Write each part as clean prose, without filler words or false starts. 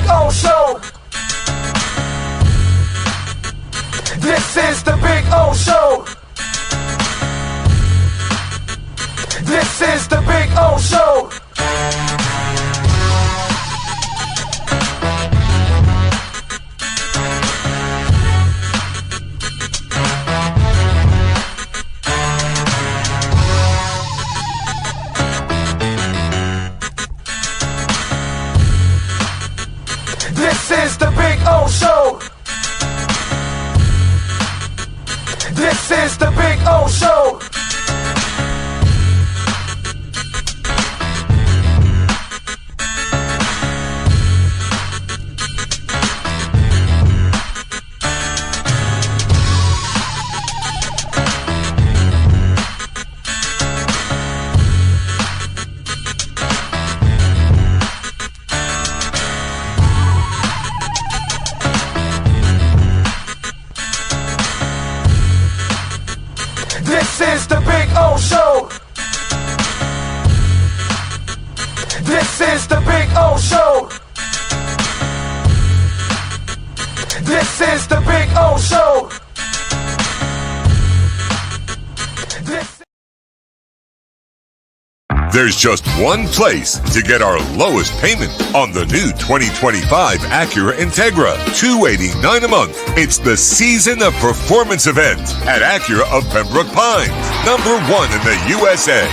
O Show. This is the Big O Show. This is the Big O Show. This is the Big O Show. This is the Big O Show. This is the Big O Show. This is the Big O Show. This is the Big O Show. There's just one place to get our lowest payment on the new 2025 Acura Integra. $289 a month. It's the Season of Performance event at Acura of Pembroke Pines. #1 in the USA.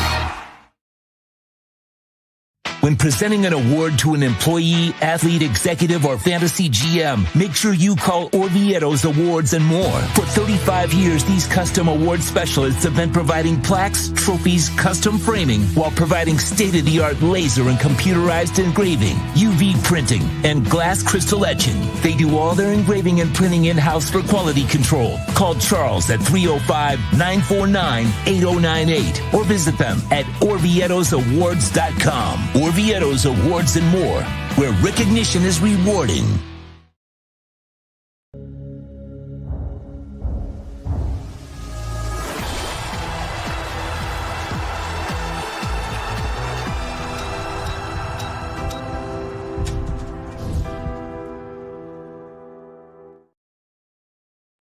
When presenting an award to an employee, athlete, executive, or fantasy GM, make sure you call Orvieto's Awards and More. For 35 years, these custom award specialists have been providing plaques, trophies, custom framing, while providing state-of-the-art laser and computerized engraving, UV printing, and glass crystal etching. They do all their engraving and printing in-house for quality control. Call Charles at 305-949-8098 or visit them at orvietosawards.com. Orvieto's Awards and More, where recognition is rewarding.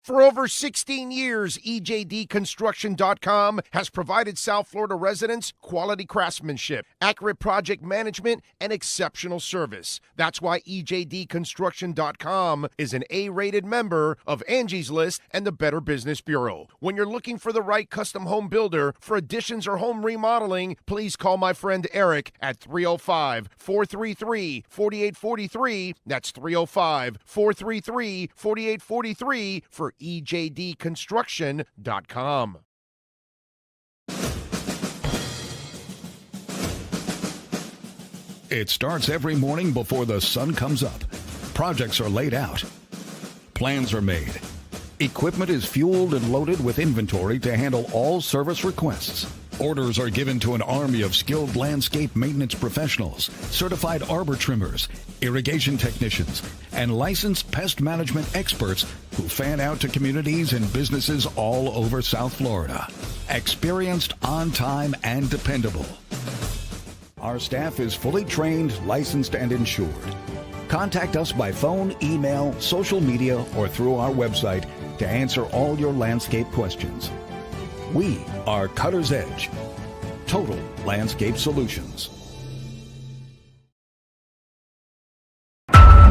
For over 16 years, EJDconstruction.com has provided South Florida residents quality craftsmanship, accurate project management, and exceptional service. That's why EJDconstruction.com is an A-rated member of Angie's List and the Better Business Bureau. When you're looking for the right custom home builder for additions or home remodeling, please call my friend Eric at 305-433-4843. That's 305-433-4843 for EJDconstruction.com. It starts every morning before the sun comes up. Projects are laid out. Plans are made. Equipment is fueled and loaded with inventory to handle all service requests. Orders are given to an army of skilled landscape maintenance professionals, certified arbor trimmers, irrigation technicians, and licensed pest management experts who fan out to communities and businesses all over South Florida. Experienced, on time, and dependable. Our staff is fully trained, licensed, and insured. Contact us by phone, email, social media, or through our website to answer all your landscape questions. We are Cutter's Edge. Total Landscape Solutions.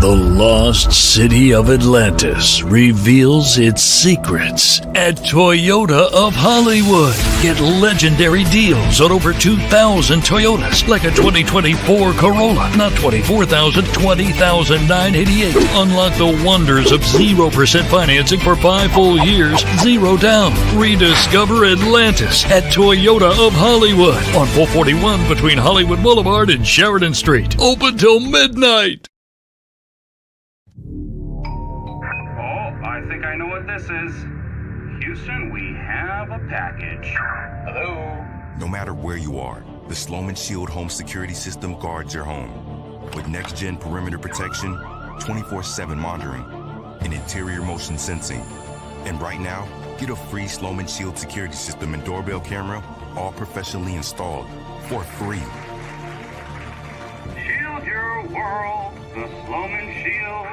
The lost city of Atlantis reveals its secrets at Toyota of Hollywood. Get legendary deals on over 2,000 Toyotas, like a 2024 Corolla, not $24,000, $20,988. Unlock the wonders of 0% financing for 5 full years, 0 down. Rediscover Atlantis at Toyota of Hollywood on 441 between Hollywood Boulevard and Sheridan Street. Open till midnight. I think I know what this is. Houston, we have a package. Hello? No matter where you are, the Sloman Shield Home Security System guards your home. With next-gen perimeter protection, 24/7 monitoring, and interior motion sensing. And right now, get a free Sloman Shield security system and doorbell camera, all professionally installed, for free. Shield your world. The Sloman Shield.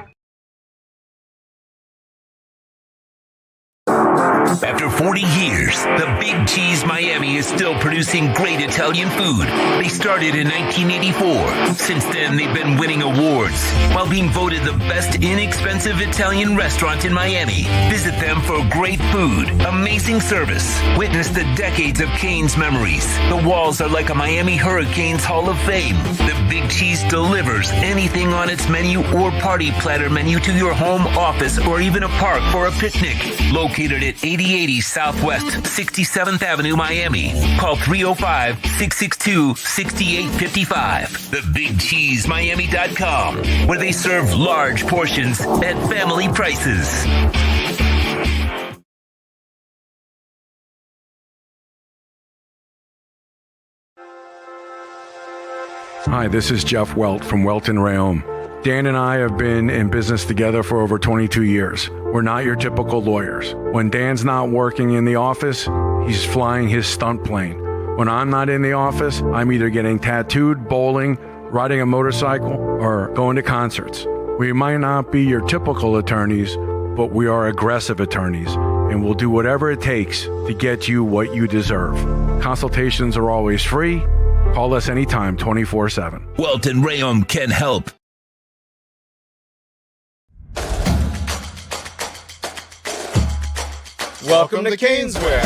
After 40 years, the Big Cheese Miami is still producing great Italian food. They started in 1984. Since then, they've been winning awards while being voted the best inexpensive Italian restaurant in Miami. Visit them for great food, amazing service. Witness the decades of Cane's memories. The walls are like a Miami Hurricanes Hall of Fame. The Big Cheese delivers anything on its menu or party platter menu to your home, office, or even a park for a picnic. Located at 8080 Southwest 67th Avenue, Miami. Call 305-662-6855. TheBigCheeseMiami.com, where they serve large portions at family prices. Hi, this is Jeff Welt from Welt and Rayom. Dan and I have been in business together for over 22 years. We're not your typical lawyers. When Dan's not working in the office, he's flying his stunt plane. When I'm not in the office, I'm either getting tattooed, bowling, riding a motorcycle, or going to concerts. We might not be your typical attorneys, but we are aggressive attorneys, and we'll do whatever it takes to get you what you deserve. Consultations are always free. Call us anytime, 24/7. Welt and Rayom can help. Welcome to Caneswear.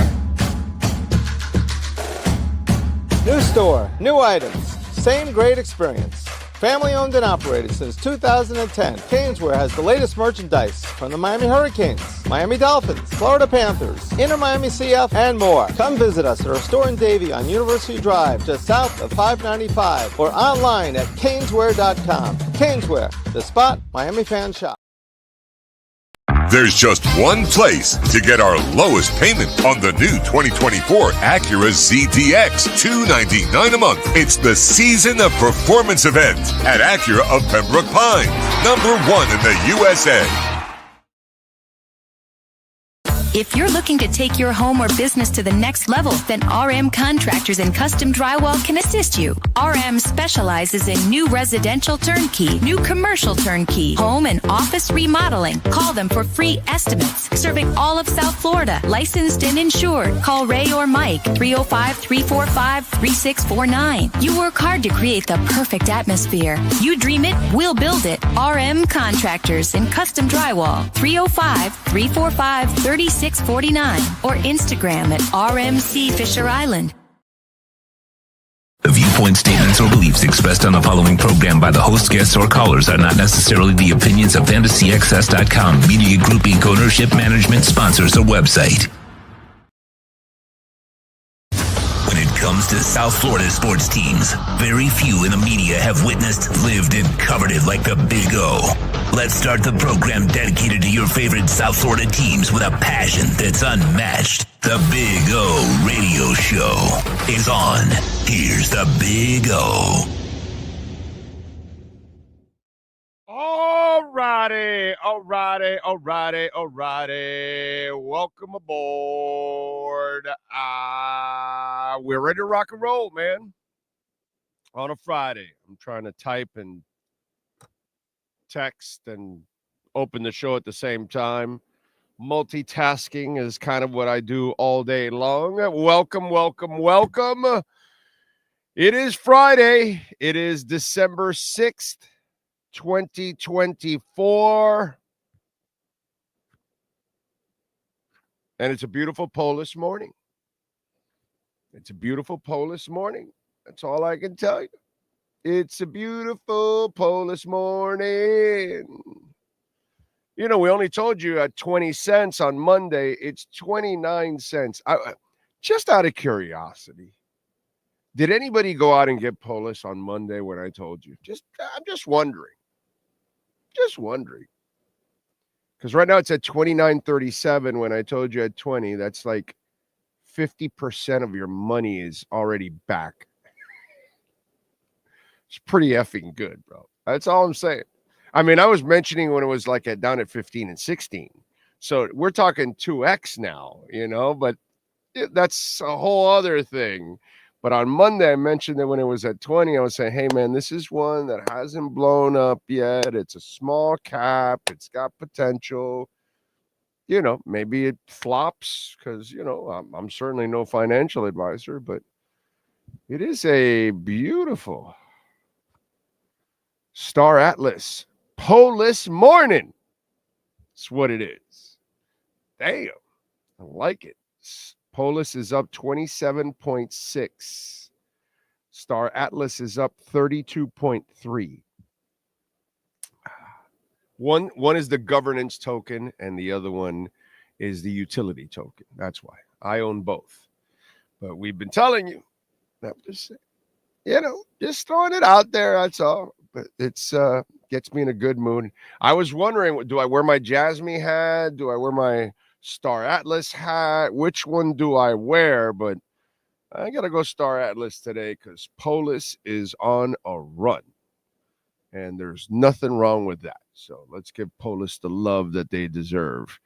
New store, new items, same great experience. Family owned and operated since 2010, Caneswear has the latest merchandise from the Miami Hurricanes, Miami Dolphins, Florida Panthers, Inter Miami CF, and more. Come visit us at our store in Davie on University Drive, just south of 595, or online at caneswear.com. Caneswear, the spot Miami fans shop. There's just one place to get our lowest payment on the new 2024 Acura ZDX, $299 a month. It's the Season of Performance event at Acura of Pembroke Pines, #1 in the USA. If you're looking to take your home or business to the next level, then RM Contractors and Custom Drywall can assist you. RM specializes in new residential turnkey, new commercial turnkey, home and office remodeling. Call them for free estimates. Serving all of South Florida, licensed and insured. Call Ray or Mike, 305-345-3649. You work hard to create the perfect atmosphere. You dream it, we'll build it. RM Contractors and Custom Drywall, 305-345-3649 or Instagram at RMC Fisher Island. The viewpoint statements or beliefs expressed on the following program by the host, guests, or callers are not necessarily the opinions of FantasyXS.com, Media Group Inc. ownership, management, sponsors, or website. When it comes to South Florida sports teams, very few in the media have witnessed, lived, and covered it like the Big O. Let's start the program dedicated to your favorite South Florida teams with a passion that's unmatched. The Big O Radio Show is on. Here's the Big O. Alrighty. Welcome aboard. We're ready to rock and roll, man. On a Friday. I'm trying to type and text and open the show at the same time. Multitasking is kind of what I do all day long. Welcome. It is Friday. It is December 6th, 2024. And it's a beautiful Polish morning. That's all I can tell you. It's a beautiful Polish morning. You know, we only told you at 20 cents on Monday. It's 29 cents. Just out of curiosity, did anybody go out and get Polish on Monday when I told you? I'm just wondering. Because right now it's at 29.37 when I told you at 20. That's like 50% of your money is already back. It's pretty effing good, bro. That's all I'm saying. I mean, I was mentioning when it was like down at 15 and 16. So we're talking 2x now, you know, but that's a whole other thing. But on Monday, I mentioned that when it was at 20, I was saying, hey, man, this is one that hasn't blown up yet. It's a small cap. It's got potential. Maybe it flops because, I'm certainly no financial advisor, but it is a beautiful Star Atlas Polis morning. That's what it is. Damn. I like it. Polis is up 27.6. Star Atlas is up 32.3. One is the governance token, and the other one is the utility token. That's why I own both. But we've been telling you, just throwing it out there. That's all. But it's gets me in a good mood. I was wondering, do I wear my Jasmine hat? Do I wear my Star Atlas hat? Which one do I wear? But I got to go Star Atlas today because Polis is on a run. And there's nothing wrong with that. So let's give Polis the love that they deserve.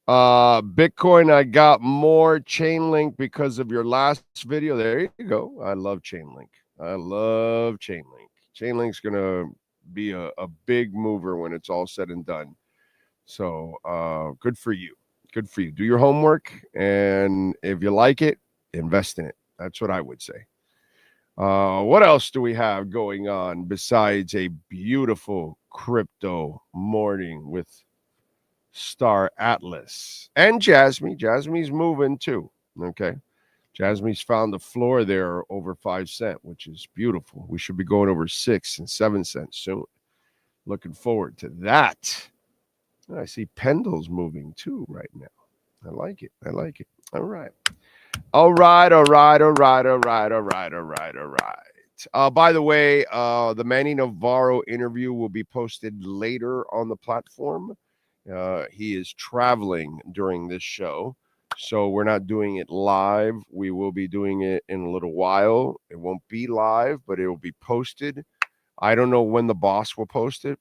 Bitcoin, I got more Chainlink because of your last video. There you go. I love Chainlink. Chainlink's going to be a big mover when it's all said and done. So good for you. Good for you. Do your homework. And if you like it, invest in it. That's what I would say. What else do we have going on besides a beautiful crypto morning with Star Atlas and Jasmine? Jasmine's moving too. Okay. Jasmine's found the floor there over 5 cents, which is beautiful. We should be going over 6 and 7 cents soon. Looking forward to that. I see Pendle's moving too right now. I like it. All right. By the way, the Manny Navarro interview will be posted later on the platform. He is traveling during this show, so we're not doing it live. We will be doing it in a little while. It won't be live, but it will be posted. I don't know when the boss will post it.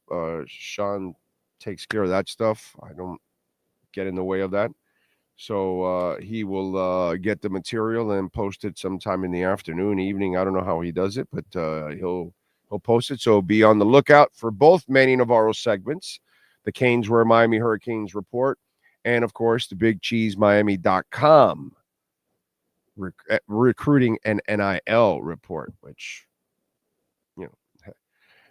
Sean takes care of that stuff. I don't get in the way of that. So he will get the material and post it sometime in the afternoon, evening. I don't know how he does it, but he'll post it. So be on the lookout for both Manny Navarro segments, the Caneswear Miami Hurricanes report, and, of course, the BigCheeseMiami.com recruiting and NIL report, which,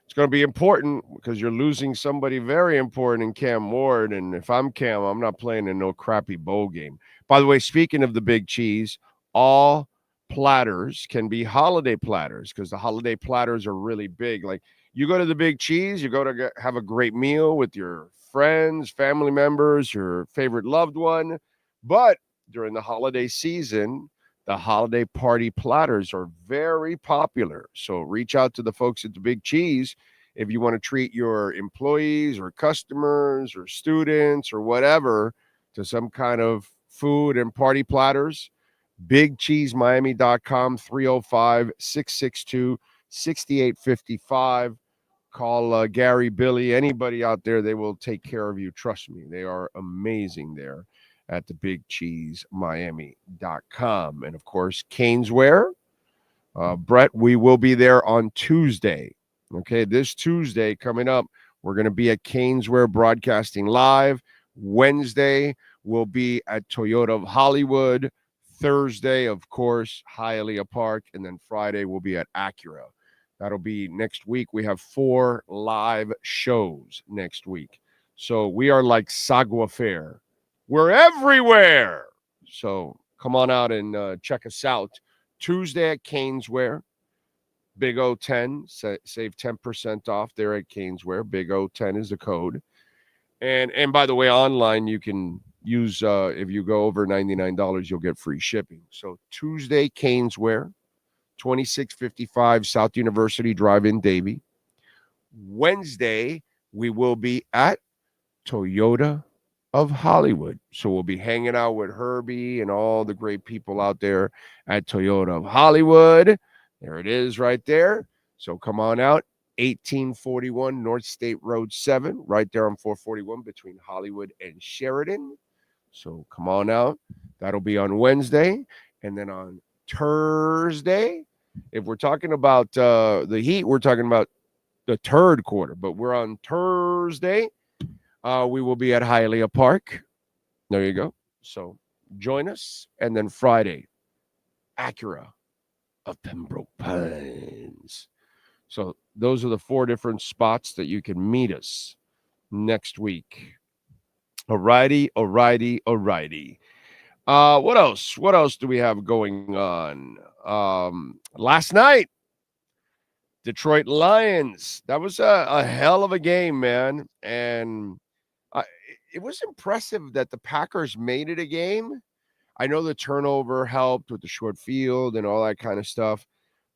it's going to be important because you're losing somebody very important in Cam Ward. And if I'm Cam, I'm not playing in no crappy bowl game. By the way, speaking of the Big Cheese, all platters can be holiday platters because the holiday platters are really big. Like you go to the Big Cheese, you go to have a great meal with your friends, family members, your favorite loved one. But during the holiday season, the holiday party platters are very popular. So reach out to the folks at the Big Cheese if you want to treat your employees or customers or students or whatever to some kind of food and party platters. BigCheeseMiami.com, 305-662-6855. Call Gary, Billy, anybody out there. They will take care of you. Trust me, they are amazing there at the BigCheeseMiami.com. And, of course, Caneswear. Brett, we will be there on Tuesday. Okay, this Tuesday coming up, we're going to be at Caneswear broadcasting live. Wednesday, we'll be at Toyota of Hollywood. Thursday, of course, Hialeah Park. And then Friday, we'll be at Acura. That'll be next week. We have 4 live shows next week. So we are like Sagua Fair. We're everywhere. So come on out and check us out. Tuesday at Caneswear. Big O10. Save 10% off there at Caneswear. Big O10 is the code. And by the way, online you can use, if you go over $99, you'll get free shipping. So Tuesday, Caneswear, 2655 South University Drive in Davie. Wednesday, we will be at Toyota of Hollywood. So we'll be hanging out with Herbie and all the great people out there at Toyota of Hollywood. There it is right there. So come on out. 1841 North State Road 7, right there on 441 between Hollywood and Sheridan. So come on out. That'll be on Wednesday. And then on Thursday. If we're talking about the Heat, we're talking about the third quarter. But we're on Thursday. We will be at Hialeah Park. There you go. So join us. And then Friday, Acura of Pembroke Pines. So those are the 4 different spots that you can meet us next week. Alrighty. What else? What else do we have going on? Last night, Detroit Lions. That was a hell of a game, man. And it was impressive that the Packers made it a game. I know the turnover helped with the short field and all that kind of stuff,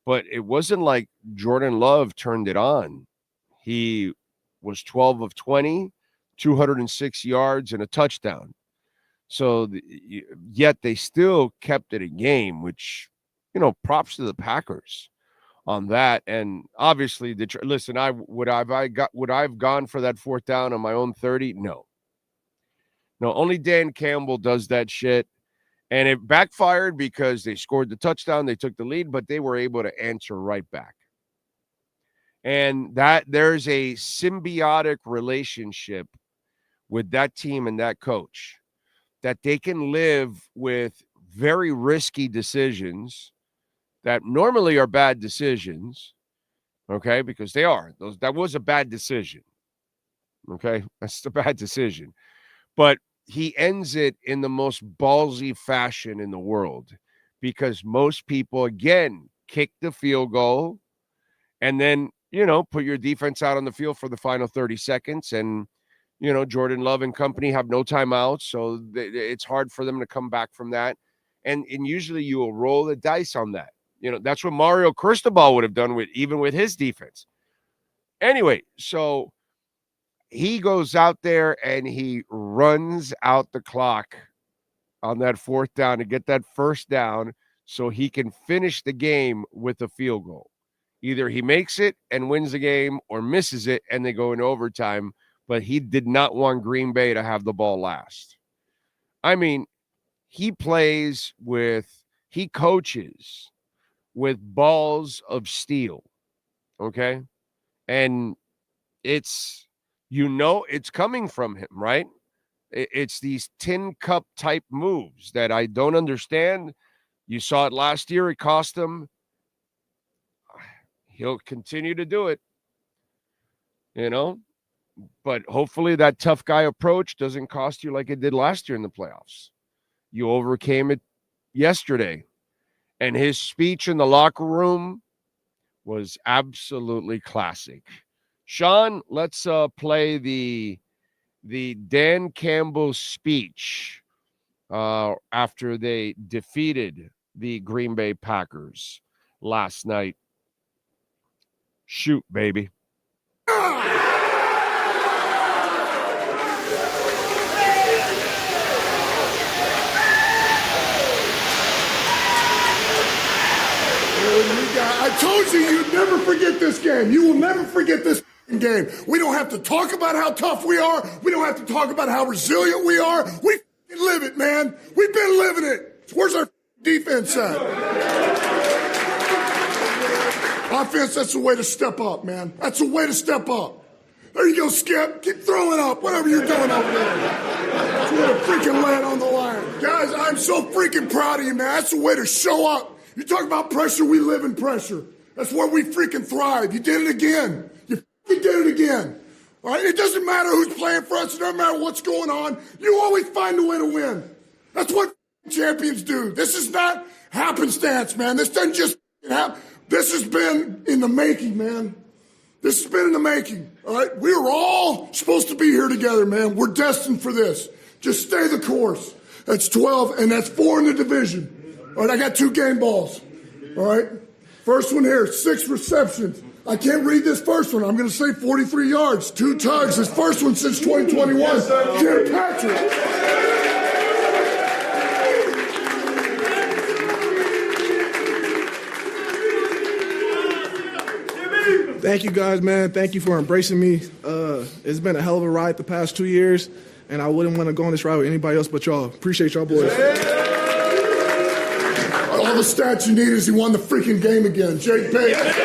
but it wasn't like Jordan Love turned it on. He was 12 of 20, 206 yards and a touchdown. So yet they still kept it a game, which, props to the Packers on that. And obviously, listen, would I've gone for that 4th down on my own 30? No, only Dan Campbell does that shit. And it backfired because they scored the touchdown, they took the lead, but they were able to answer right back. And that there's a symbiotic relationship with that team and that coach, that they can live with very risky decisions that normally are bad decisions, okay, because they are. That was a bad decision, okay? That's a bad decision. But he ends it in the most ballsy fashion in the world, because most people, again, kick the field goal and then, put your defense out on the field for the final 30 seconds. And, Jordan Love and company have no timeouts, so it's hard for them to come back from that. And usually you will roll the dice on that. That's what Mario Cristobal would have done even with his defense. Anyway, so he goes out there and he runs out the clock on that 4th down to get that 1st down so he can finish the game with a field goal. Either he makes it and wins the game or misses it and they go into overtime, but he did not want Green Bay to have the ball last. I mean, he coaches with balls of steel, okay? And it's coming from him, right? It's these tin cup type moves that I don't understand. You saw it last year. It cost him. He'll continue to do it, but hopefully that tough guy approach doesn't cost you like it did last year in the playoffs. You overcame it yesterday, and his speech in the locker room was absolutely classic. Sean, let's play the Dan Campbell speech after they defeated the Green Bay Packers last night. Shoot, baby. I told you you'd never forget this game. You will never forget this game. We don't have to talk about how tough we are. We don't have to talk about how resilient we are. We live it, man. We've been living it. Where's our defense at? Offense, that's the way to step up, man. That's the way to step up. There you go, Skip. Keep throwing up, whatever you're doing over there. That's the way to freaking lay it on the line. Guys, I'm so freaking proud of you, man. That's the way to show up. You talk about pressure, we live in pressure. That's where we freaking thrive. You did it again. You did it again. All right? It doesn't matter who's playing for us. It doesn't matter what's going on. You always find a way to win. That's what champions do. This is not happenstance, man. This doesn't just happen. This has been in the making, man. This has been in the making. All right? We are all supposed to be here together, man. We're destined for this. Just stay the course. That's 12, and that's 4 in the division. All right, I got 2 game balls. All right? First one here, 6 receptions. I can't read this first one. I'm going to say 43 yards, 2 tugs. His first one since 2021. Jim Patrick. Thank you guys, man. Thank you for embracing me. It's been a hell of a ride the past 2 years, and I wouldn't want to go on this ride with anybody else but y'all. Appreciate y'all boys. All the stats you need is he won the freaking game again. Jake Bates. Hey,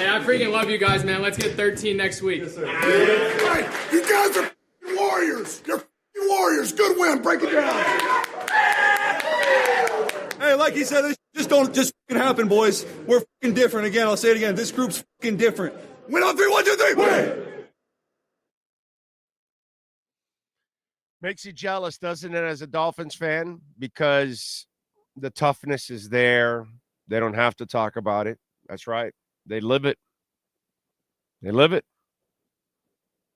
I freaking love you guys, man. Let's get 13 next week. Yes, sir. Hey, you guys are warriors. You're warriors. Good win. Break it down. Hey, like he said, this don't just fucking happen, boys. We're fucking different. Again, I'll say it again. This group's fucking different. Win on 3, 1, 2, 3. Win. Makes you jealous, doesn't it, as a Dolphins fan? Because the toughness is there. They don't have to talk about it. That's right. They live it. They live it.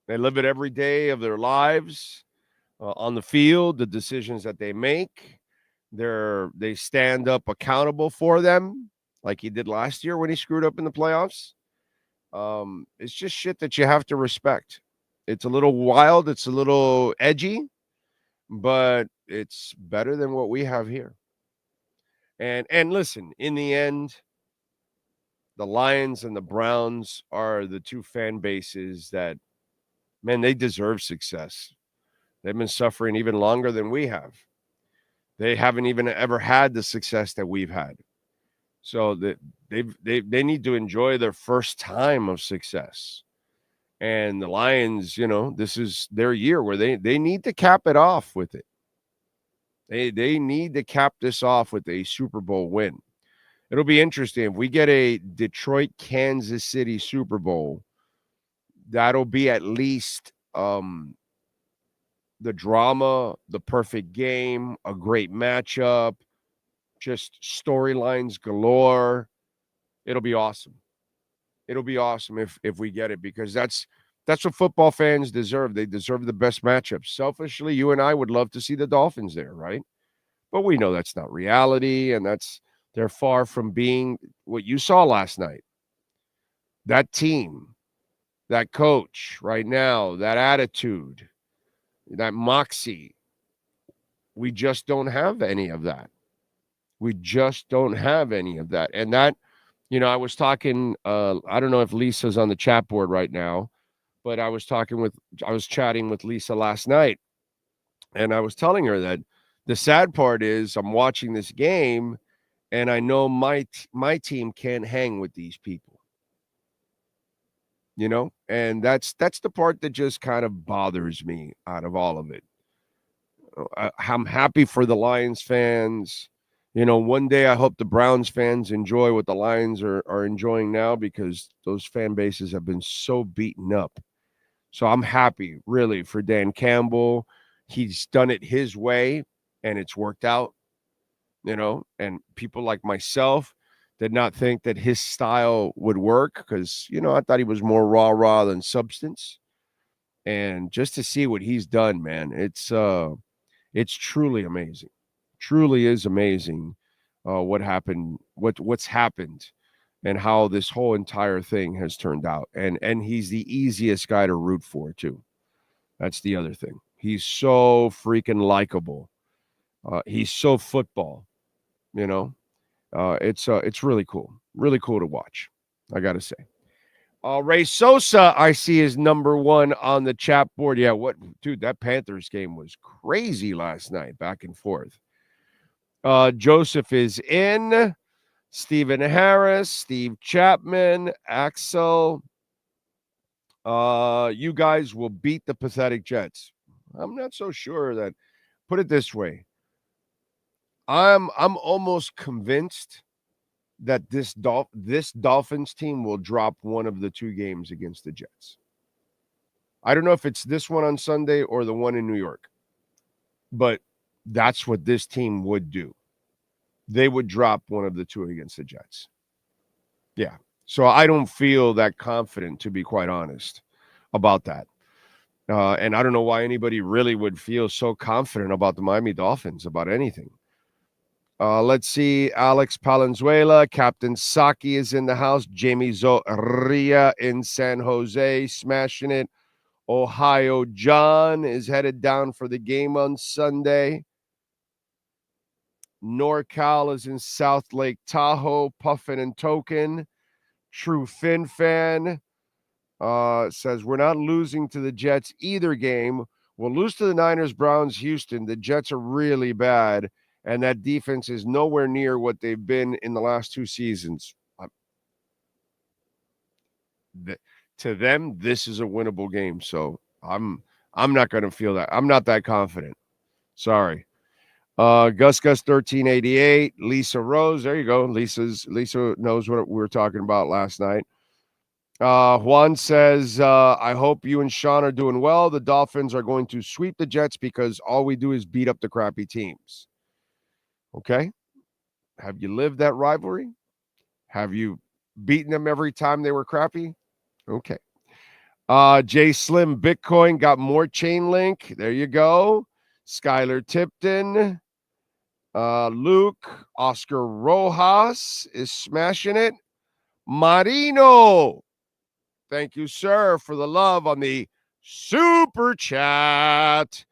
They live it every day of their lives on the field, the decisions that they make. They stand up accountable for them, like he did last year when he screwed up in the playoffs. It's just shit that you have to respect. It's a little wild. It's a little edgy, but it's better than what we have here. And listen, in the end, the Lions and the Browns are the two fan bases that, man, they deserve success. They've been suffering even longer than we have. They haven't even ever had the success that we've had. So they need to enjoy their first time of success. And the Lions, this is their year where they need to cap it off with it. They need to cap this off with a Super Bowl win. It'll be interesting. If we get a Detroit-Kansas City Super Bowl, that'll be at least the drama, the perfect game, a great matchup, just storylines galore. It'll be awesome. It'll be awesome if we get it, because that's what football fans deserve. They deserve the best matchups. Selfishly, you and I would love to see the Dolphins there, right? But we know that's not reality, and they're far from being what you saw last night. That team, that coach right now, that attitude, that moxie, we just don't have any of that. We just don't have any of that. And that, I was talking, I don't know if Lisa's on the chat board right now, but I was chatting with Lisa last night, and I was telling her that the sad part is I'm watching this game and I know my team can't hang with these people. And that's the part that just kind of bothers me out of all of it. I'm happy for the Lions fans. One day I hope the Browns fans enjoy what the Lions are enjoying now, because those fan bases have been so beaten up. So I'm happy, really, for Dan Campbell. He's done it his way, and it's worked out, and people like myself did not think that his style would work, because, I thought he was more rah-rah than substance. And just to see what he's done, man, it's truly amazing. Truly is amazing what's happened and how this whole entire thing has turned out. And he's the easiest guy to root for, too. That's the other thing. He's so freaking likable. He's so football, It's really cool. Really cool to watch, I got to say. Ray Sosa, I see, is number one on the chat board. Yeah, dude, that Panthers game was crazy last night, back and forth. Joseph is in. Stephen Harris, Steve Chapman, Axel. You guys will beat the pathetic Jets. I'm not so sure that. Put it this way. I'm almost convinced that this Dolphins team will drop one of the two games against the Jets. I don't know if it's this one on Sunday or the one in New York, but that's what this team would do. They would drop one of the two against the Jets. Yeah. So I don't feel that confident, to be quite honest, about that. And I don't know why anybody really would feel so confident about the Miami Dolphins, about anything. Let's see. Alex Palenzuela, Captain Saki is in the house. Jamie Zoria in San Jose, smashing it. Ohio John is headed down for the game on Sunday. NorCal is in South Lake Tahoe, puffin and token. True Fin fan says, we're not losing to the Jets either game. We'll lose to the Niners, Browns, Houston. The Jets are really bad, and that defense is nowhere near what they've been in the last 2 seasons. To them, this is a winnable game. So I'm not going to feel that. I'm not that confident. Sorry. Gus 1388, Lisa Rose. There you go. Lisa knows what we were talking about last night. Juan says, I hope you and Sean are doing well. The Dolphins are going to sweep the Jets because all we do is beat up the crappy teams. Okay. Have you lived that rivalry? Have you beaten them every time they were crappy? Okay. Jay Slim Bitcoin got more chain link. There you go. Skylar Tipton. Luke, Oscar Rojas is smashing it. Marino. Thank you, sir, for the love on the super chat.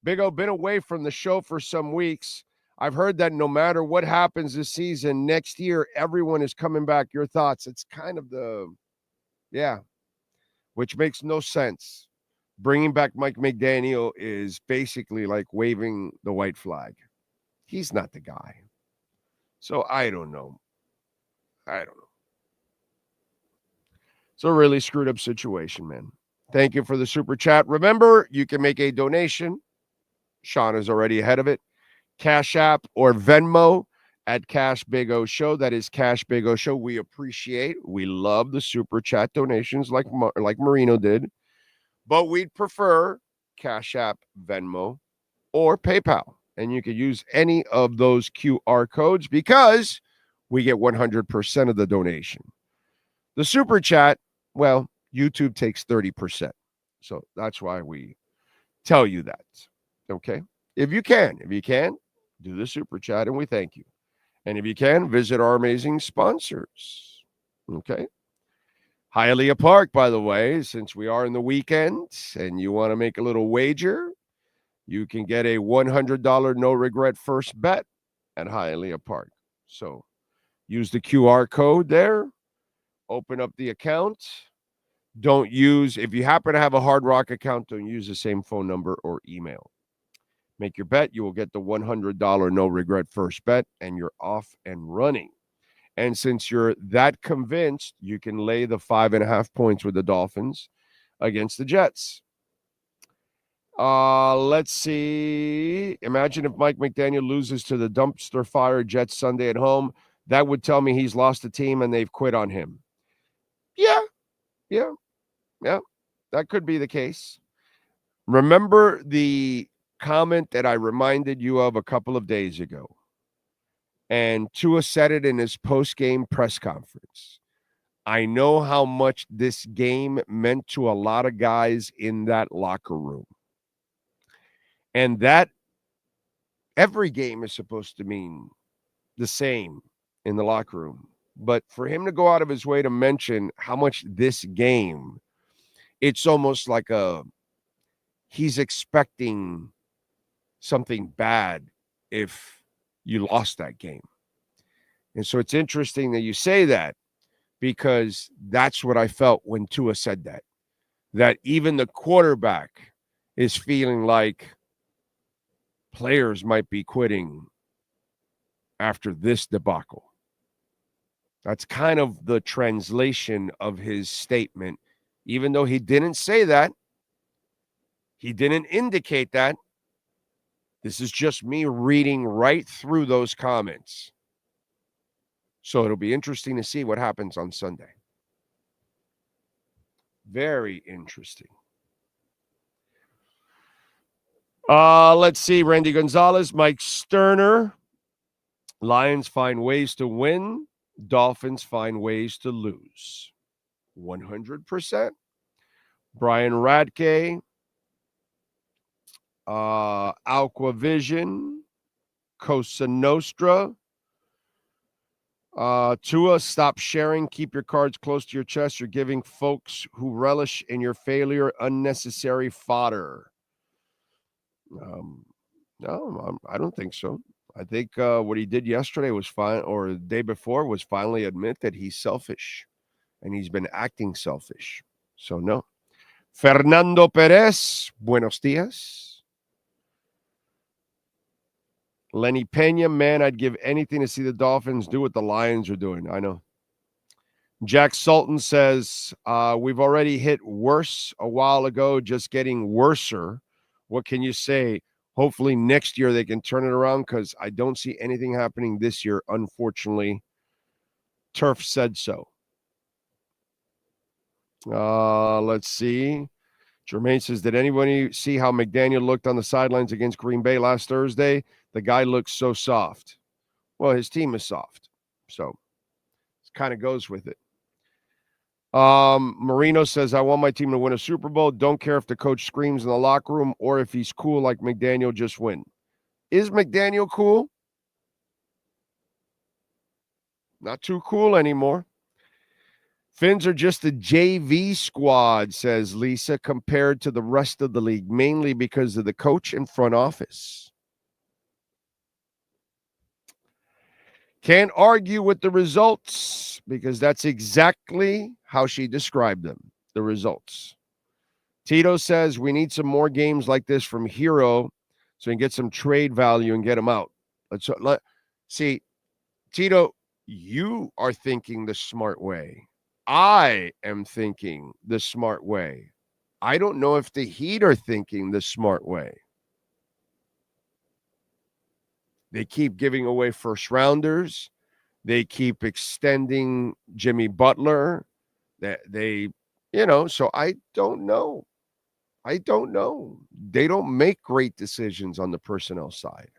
Big O, been away from the show for some weeks. I've heard that no matter what happens this season, next year, everyone is coming back. Your thoughts? It's kind of which makes no sense. Bringing back Mike McDaniel is basically like waving the white flag. He's not the guy. So I don't know. It's a really screwed up situation, man. Thank you for the super chat. Remember, you can make a donation. Sean is already ahead of it. Cash App or Venmo at Cash Big O Show. That is Cash Big O Show. We appreciate, we love the super chat donations like Marino did. But we'd prefer Cash App, Venmo, or PayPal. And you could use any of those QR codes because we get 100% of the donation. The super chat, well, YouTube takes 30%. So that's why we tell you that. Okay? If you can, do the super chat and we thank you. And if you can, visit our amazing sponsors. Okay? Hialeah Park, by the way, since we are in the weekend and you want to make a little wager, you can get a $100 no-regret first bet at Hialeah Park. So use the QR code there. Open up the account. Don't use, if you happen to have a Hard Rock account, don't use the same phone number or email. Make your bet. You will get the $100 no-regret first bet, and you're off and running. And since you're that convinced, you can lay the 5.5 points with the Dolphins against the Jets. Let's see. Imagine if Mike McDaniel loses to the dumpster fire Jets Sunday at home. That would tell me he's lost the team and they've quit on him. Yeah. That could be the case. Remember the comment that I reminded you of a couple of days ago. And Tua said it in his post-game press conference. I know how much this game meant to a lot of guys in that locker room. And that every game is supposed to mean the same in the locker room. But for him to go out of his way to mention how much this game, it's almost like he's expecting something bad if you lost that game. And so it's interesting that you say that because that's what I felt when Tua said that even the quarterback is feeling like players might be quitting after this debacle. That's kind of the translation of his statement. Even though he didn't say that, he didn't indicate that. This is just me reading right through those comments. So it'll be interesting to see what happens on Sunday. Very interesting. Let's see. Randy Gonzalez, Mike Sterner. Lions find ways to win. Dolphins find ways to lose. 100%. Brian Radke. Aquavision. Cosa Nostra. Tua, stop sharing. Keep your cards close to your chest. You're giving folks who relish in your failure unnecessary fodder. No, I don't think so. I think what he did yesterday was fine, or the day before was finally admit that he's selfish, and he's been acting selfish. So no. Fernando Perez, buenos dias. Lenny Pena, man, I'd give anything to see the Dolphins do what the Lions are doing. I know. Jack Sultan says, we've already hit worse a while ago, just getting worser. What can you say? Hopefully next year they can turn it around because I don't see anything happening this year, unfortunately. Turf said so. Let's see. Jermaine says, did anybody see how McDaniel looked on the sidelines against Green Bay last Thursday? The guy looks so soft. Well, his team is soft. So it kind of goes with it. Marino says, I want my team to win a Super Bowl. Don't care if the coach screams in the locker room or if he's cool like McDaniel, just win. Is McDaniel cool? Not too cool anymore. Finns are just a JV squad, says Lisa, compared to the rest of the league, mainly because of the coach and front office. Can't argue with the results because that's exactly how she described them, the results. Tito says we need some more games like this from Hero so we can get some trade value and get him out. See, Tito, you are thinking the smart way. I am thinking the smart way. I don't know if the Heat are thinking the smart way. They keep giving away first rounders. They keep extending Jimmy Butler. They so I don't know. They don't make great decisions on the personnel side.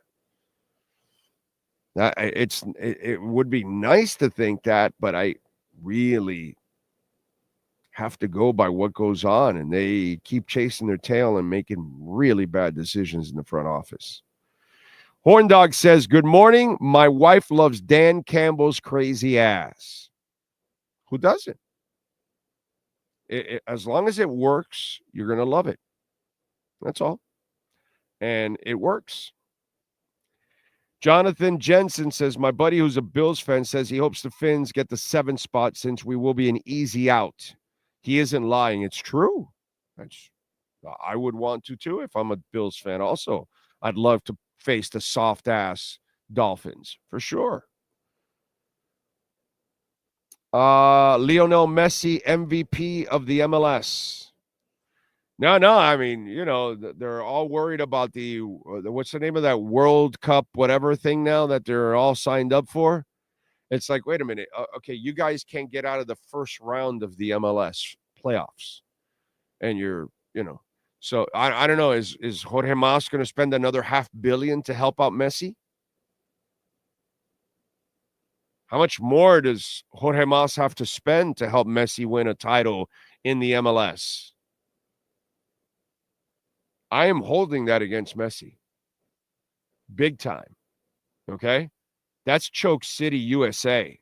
It would be nice to think that, but I really have to go by what goes on, and they keep chasing their tail and making really bad decisions in the front office. Horn Dog says, good morning. My wife loves Dan Campbell's crazy ass. Who doesn't? As long as it works, you're going to love it. That's all. And it works. Jonathan Jensen says, my buddy who's a Bills fan says he hopes the Finns get the 7th spot since we will be an easy out. He isn't lying. It's true. I would want to too if I'm a Bills fan also. I'd love to face the soft-ass Dolphins for sure. Lionel Messi, MVP of the MLS. No, I mean, they're all worried about the what's the name of that World Cup whatever thing now that they're all signed up for? It's like, wait a minute. Okay, you guys can't get out of the first round of the MLS playoffs. And so I don't know. Is Jorge Mas going to spend another $500 million to help out Messi? How much more does Jorge Mas have to spend to help Messi win a title in the MLS? I am holding that against Messi. Big time. Okay? That's Choke City, USA.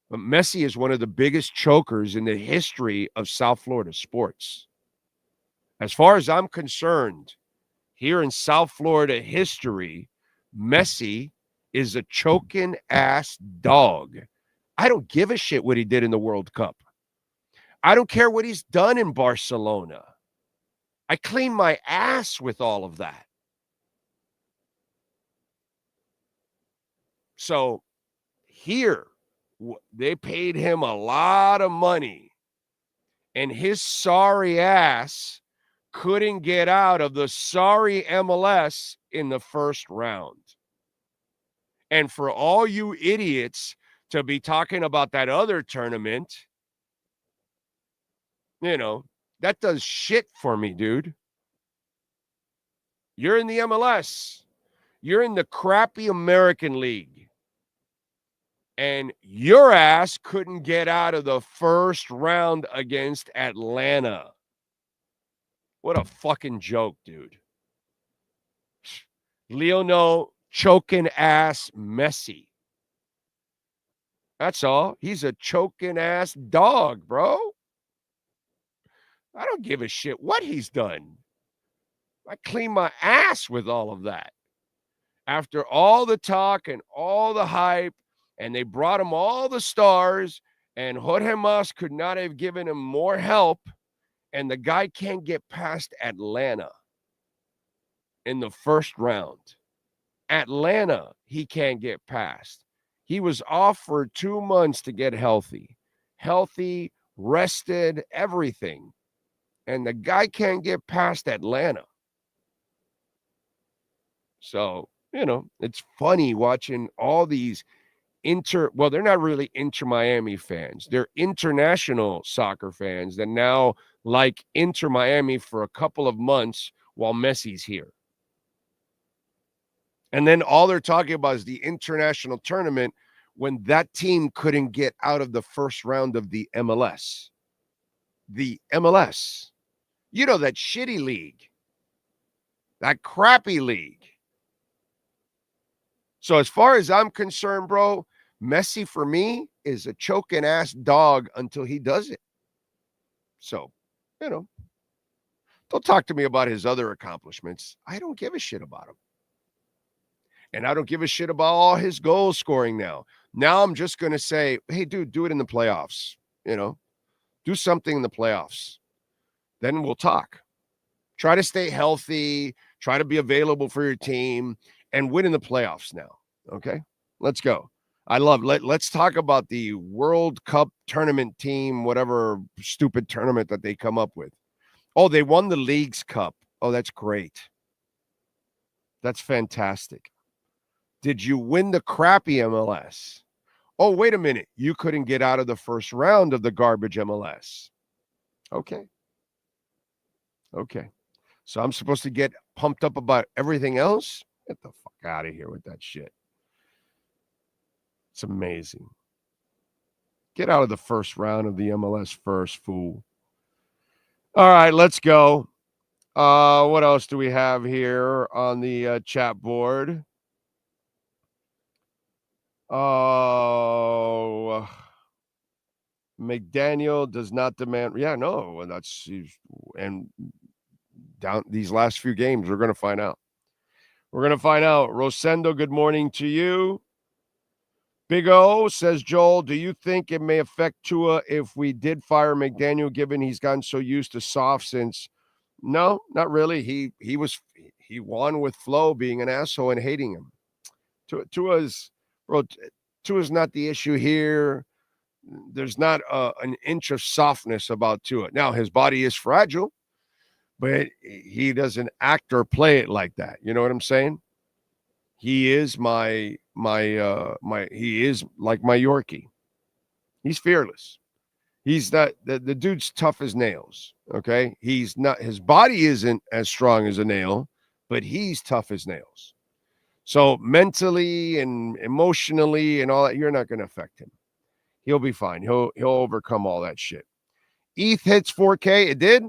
But Messi is one of the biggest chokers in the history of South Florida sports. As far as I'm concerned, here in South Florida history, Messi is a choking ass dog. I don't give a shit what he did in the World Cup. I don't care what he's done in Barcelona. I clean my ass with all of that. So here, they paid him a lot of money, and his sorry ass couldn't get out of the sorry MLS in the first round. And for all you idiots to be talking about that other tournament, that does shit for me, dude. You're in the MLS. You're in the crappy American League. And your ass couldn't get out of the first round against Atlanta. What a fucking joke, dude. Lionel choking ass Messi. That's all. He's a choking ass dog, bro. I don't give a shit what he's done. I clean my ass with all of that. After all the talk and all the hype, and they brought him all the stars, and Jorge Mas could not have given him more help, and the guy can't get past Atlanta in the first round. Atlanta, he can't get past. He was off for 2 months to get healthy, rested, everything. And the guy can't get past Atlanta. So, it's funny watching all these they're not really Inter Miami fans. They're international soccer fans that now like Inter Miami for a couple of months while Messi's here. And then all they're talking about is the international tournament when that team couldn't get out of the first round of the MLS. The MLS. That shitty league. That crappy league. So as far as I'm concerned, bro, Messi for me is a choking ass dog until he does it. So, don't talk to me about his other accomplishments. I don't give a shit about him. And I don't give a shit about all his goal scoring now. Now I'm just going to say, hey, dude, do it in the playoffs. Do something in the playoffs. Then we'll talk. Try to stay healthy. Try to be available for your team and win in the playoffs now. Okay, let's go. Let's talk about the World Cup tournament team, whatever stupid tournament that they come up with. Oh, they won the Leagues Cup. Oh, that's great. That's fantastic. Did you win the crappy MLS? Oh, wait a minute. You couldn't get out of the first round of the garbage MLS. Okay. So I'm supposed to get pumped up about everything else? Get the fuck out of here with that shit. It's amazing. Get out of the first round of the MLS first, fool. All right, let's go. What else do we have here on the chat board? Oh, McDaniel does not demand. Yeah, no, and down these last few games, we're going to find out. Rosendo, good morning to you. Big O says, Joel, do you think it may affect Tua if we did fire McDaniel, given he's gotten so used to soft since? No, not really. He won with Flo being an asshole and hating him. Tua's not the issue here. There's not an inch of softness about Tua. Now, his body is fragile, but he doesn't act or play it like that. You know what I'm saying? He is he is like my Yorkie. He's fearless. He's not the dude's tough as nails. Okay. He's not, his body isn't as strong as a nail, but he's tough as nails. So mentally and emotionally and all that, you're not going to affect him. He'll be fine. He'll overcome all that shit. ETH hits 4K. It did?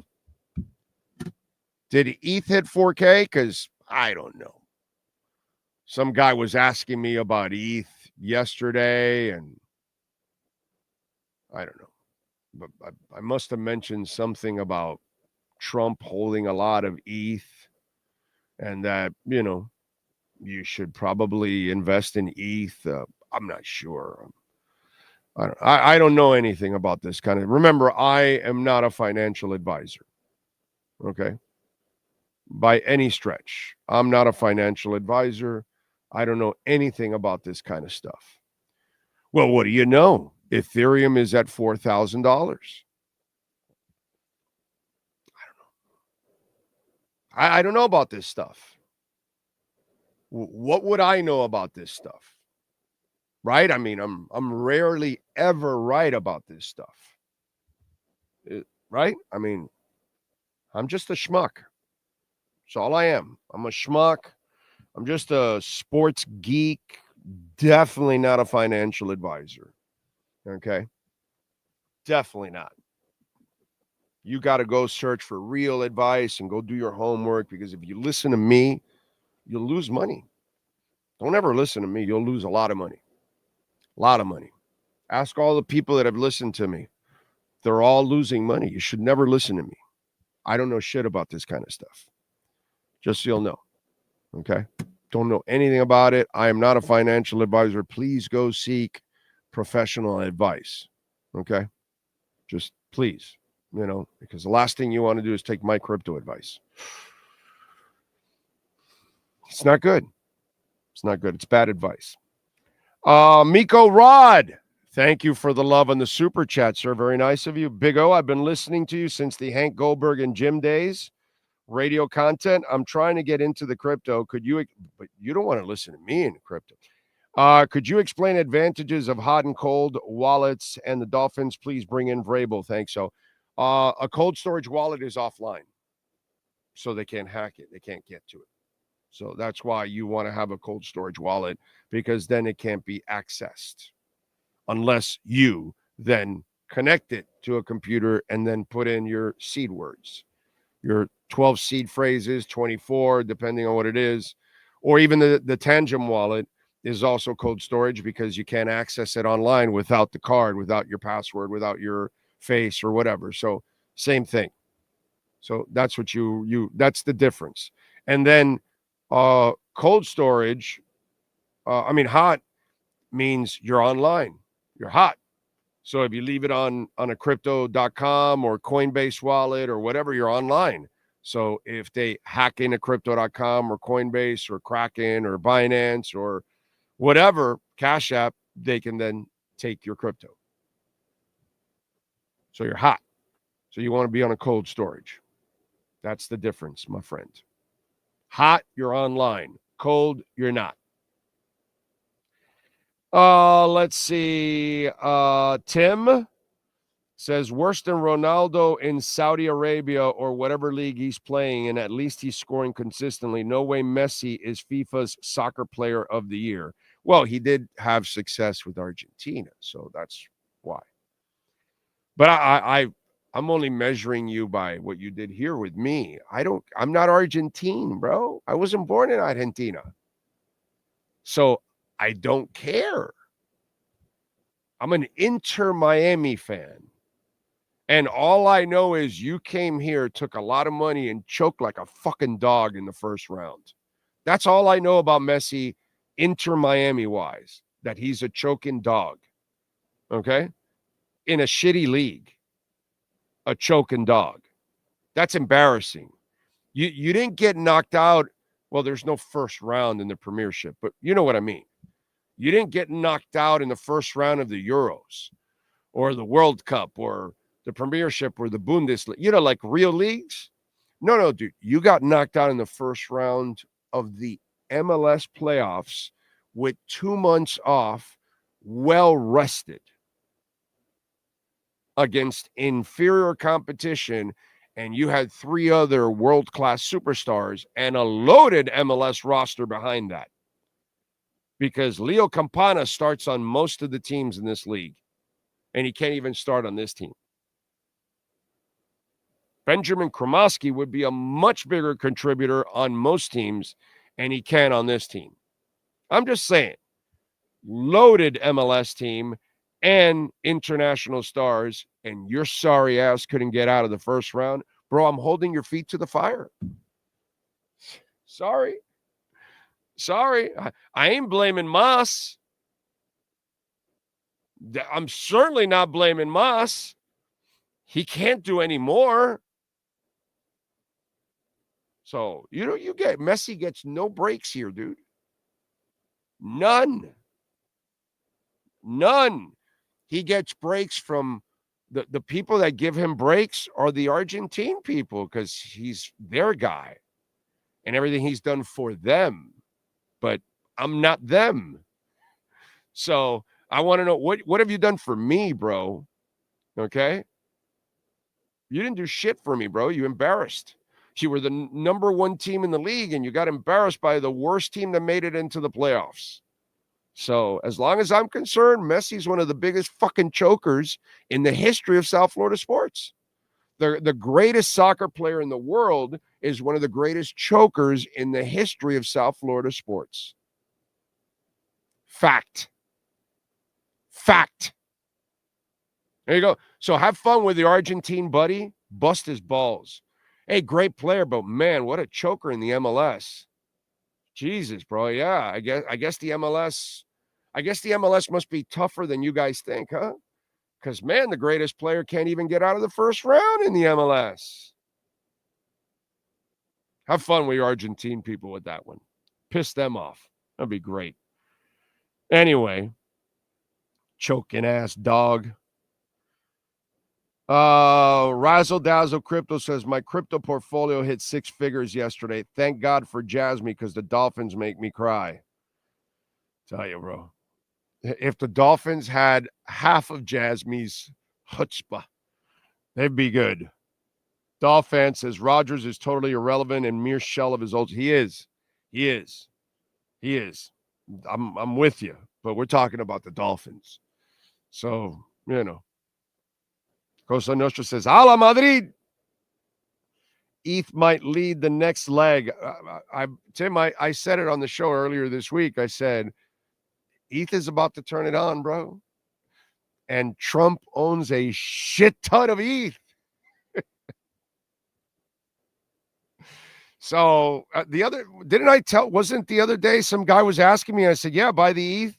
Did ETH hit 4K? Because I don't know. Some guy was asking me about ETH yesterday, and I don't know. But I must have mentioned something about Trump holding a lot of ETH and that, you should probably invest in ETH. I'm not sure. I don't know anything about this kind of. Remember, I am not a financial advisor. Okay? By any stretch. I'm not a financial advisor. I don't know anything about this kind of stuff. Well, what do you know? Ethereum is at $4,000. I don't know. I don't know about this stuff. What would I know about this stuff? Right? I mean, I'm rarely ever right about this stuff. Right? I mean, I'm just a schmuck. That's all I am. I'm a schmuck. I'm just a sports geek. Definitely not a financial advisor. Okay? Definitely not. You got to go search for real advice and go do your homework, because if you listen to me, you'll lose money. Don't ever listen to me. You'll lose a lot of money. A lot of money. Ask all the people that have listened to me. They're all losing money. You should never listen to me. I don't know shit about this kind of stuff. Just so you'll know. Okay? Don't know anything about it. I am not a financial advisor. Please go seek professional advice. Okay? Just please. because the last thing you want to do is take my crypto advice. It's not good. It's not good. It's bad advice. Miko Rod, thank you for the love on the super chat, sir. Very nice of you. Big O, I've been listening to you since the Hank Goldberg and Jim days. Radio content. I'm trying to get into the crypto. But you don't want to listen to me in crypto. Could you explain advantages of hot and cold wallets and the Dolphins? Please bring in Vrabel. Thanks. So a cold storage wallet is offline, so they can't hack it. They can't get to it. So that's why you want to have a cold storage wallet, because then it can't be accessed unless you then connect it to a computer and then put in your seed words, your 12 seed phrases, 24, depending on what it is, or even the Tangent wallet is also cold storage because you can't access it online without the card, without your password, without your face or whatever. So same thing. So that's what that's the difference. And then cold storage, hot means you're online, you're hot. So if you leave it on a crypto.com or Coinbase wallet or whatever, you're online. So if they hack into crypto.com or Coinbase or Kraken or Binance or whatever, Cash App, they can then take your crypto. So you're hot. So you want to be on a cold storage. That's the difference, my friend. Hot, you're online. Cold, you're not. Let's see. Tim says, worse than Ronaldo in Saudi Arabia or whatever league he's playing, and at least he's scoring consistently. No way Messi is FIFA's soccer player of the year. Well, he did have success with Argentina, so that's why. But I'm only measuring you by what you did here with me. I'm not Argentine, bro. I wasn't born in Argentina. So I don't care. I'm an Inter Miami fan. And all I know is you came here, took a lot of money, and choked like a fucking dog in the first round. That's all I know about Messi, Inter Miami-wise, that he's a choking dog. Okay? In a shitty league. A choking dog. That's embarrassing. You didn't get knocked out. Well, there's no first round in the Premiership, but you know what I mean. You didn't get knocked out in the first round of the Euros or the World Cup or the Premiership or the Bundesliga, like real leagues. No, dude. You got knocked out in the first round of the MLS playoffs with 2 months off, well rested, against inferior competition, and you had 3 other world-class superstars and a loaded MLS roster behind that. Because Leo Campana starts on most of the teams in this league, and he can't even start on this team. Benjamin Kremoski would be a much bigger contributor on most teams, and he can on this team. I'm just saying, loaded MLS team and international stars, and your sorry ass couldn't get out of the first round. Bro, I'm holding your feet to the fire. Sorry. I ain't blaming Mas. I'm certainly not blaming Mas. He can't do any more. So, you get Messi gets no breaks here, dude. None. He gets breaks from the people that give him breaks are the Argentine people because he's their guy and everything he's done for them. But I'm not them. So I want to know, what have you done for me, bro? Okay? You didn't do shit for me, bro. You embarrassed. You were the number 1 team in the league, and you got embarrassed by the worst team that made it into the playoffs. So as long as I'm concerned, Messi's one of the biggest fucking chokers in the history of South Florida sports. The greatest soccer player in the world is one of the greatest chokers in the history of South Florida sports. Fact. There you go. So have fun with the Argentine buddy. Bust his balls. Hey, great player, but man, what a choker in the MLS. Jesus, bro. Yeah, I guess the MLS must be tougher than you guys think, huh? Because, man, the greatest player can't even get out of the first round in the MLS. Have fun with your Argentine people with that one. Piss them off. That'd be great. Anyway, choking ass dog. Razzle Dazzle Crypto says, my crypto portfolio hit 6 figures yesterday. Thank God for Jasmine because the Dolphins make me cry. Tell you, bro. If the Dolphins had half of Jasmine's chutzpah, they'd be good. Dolphin says Rodgers is totally irrelevant and mere shell of his old. He is. I'm with you, but we're talking about the Dolphins. So, Cosa Nostra says, Ala Madrid. ETH might lead the next leg. Tim, I said it on the show earlier this week. I said, ETH is about to turn it on, bro. And Trump owns a shit ton of ETH. So wasn't the other day some guy was asking me, I said, yeah, buy the ETH.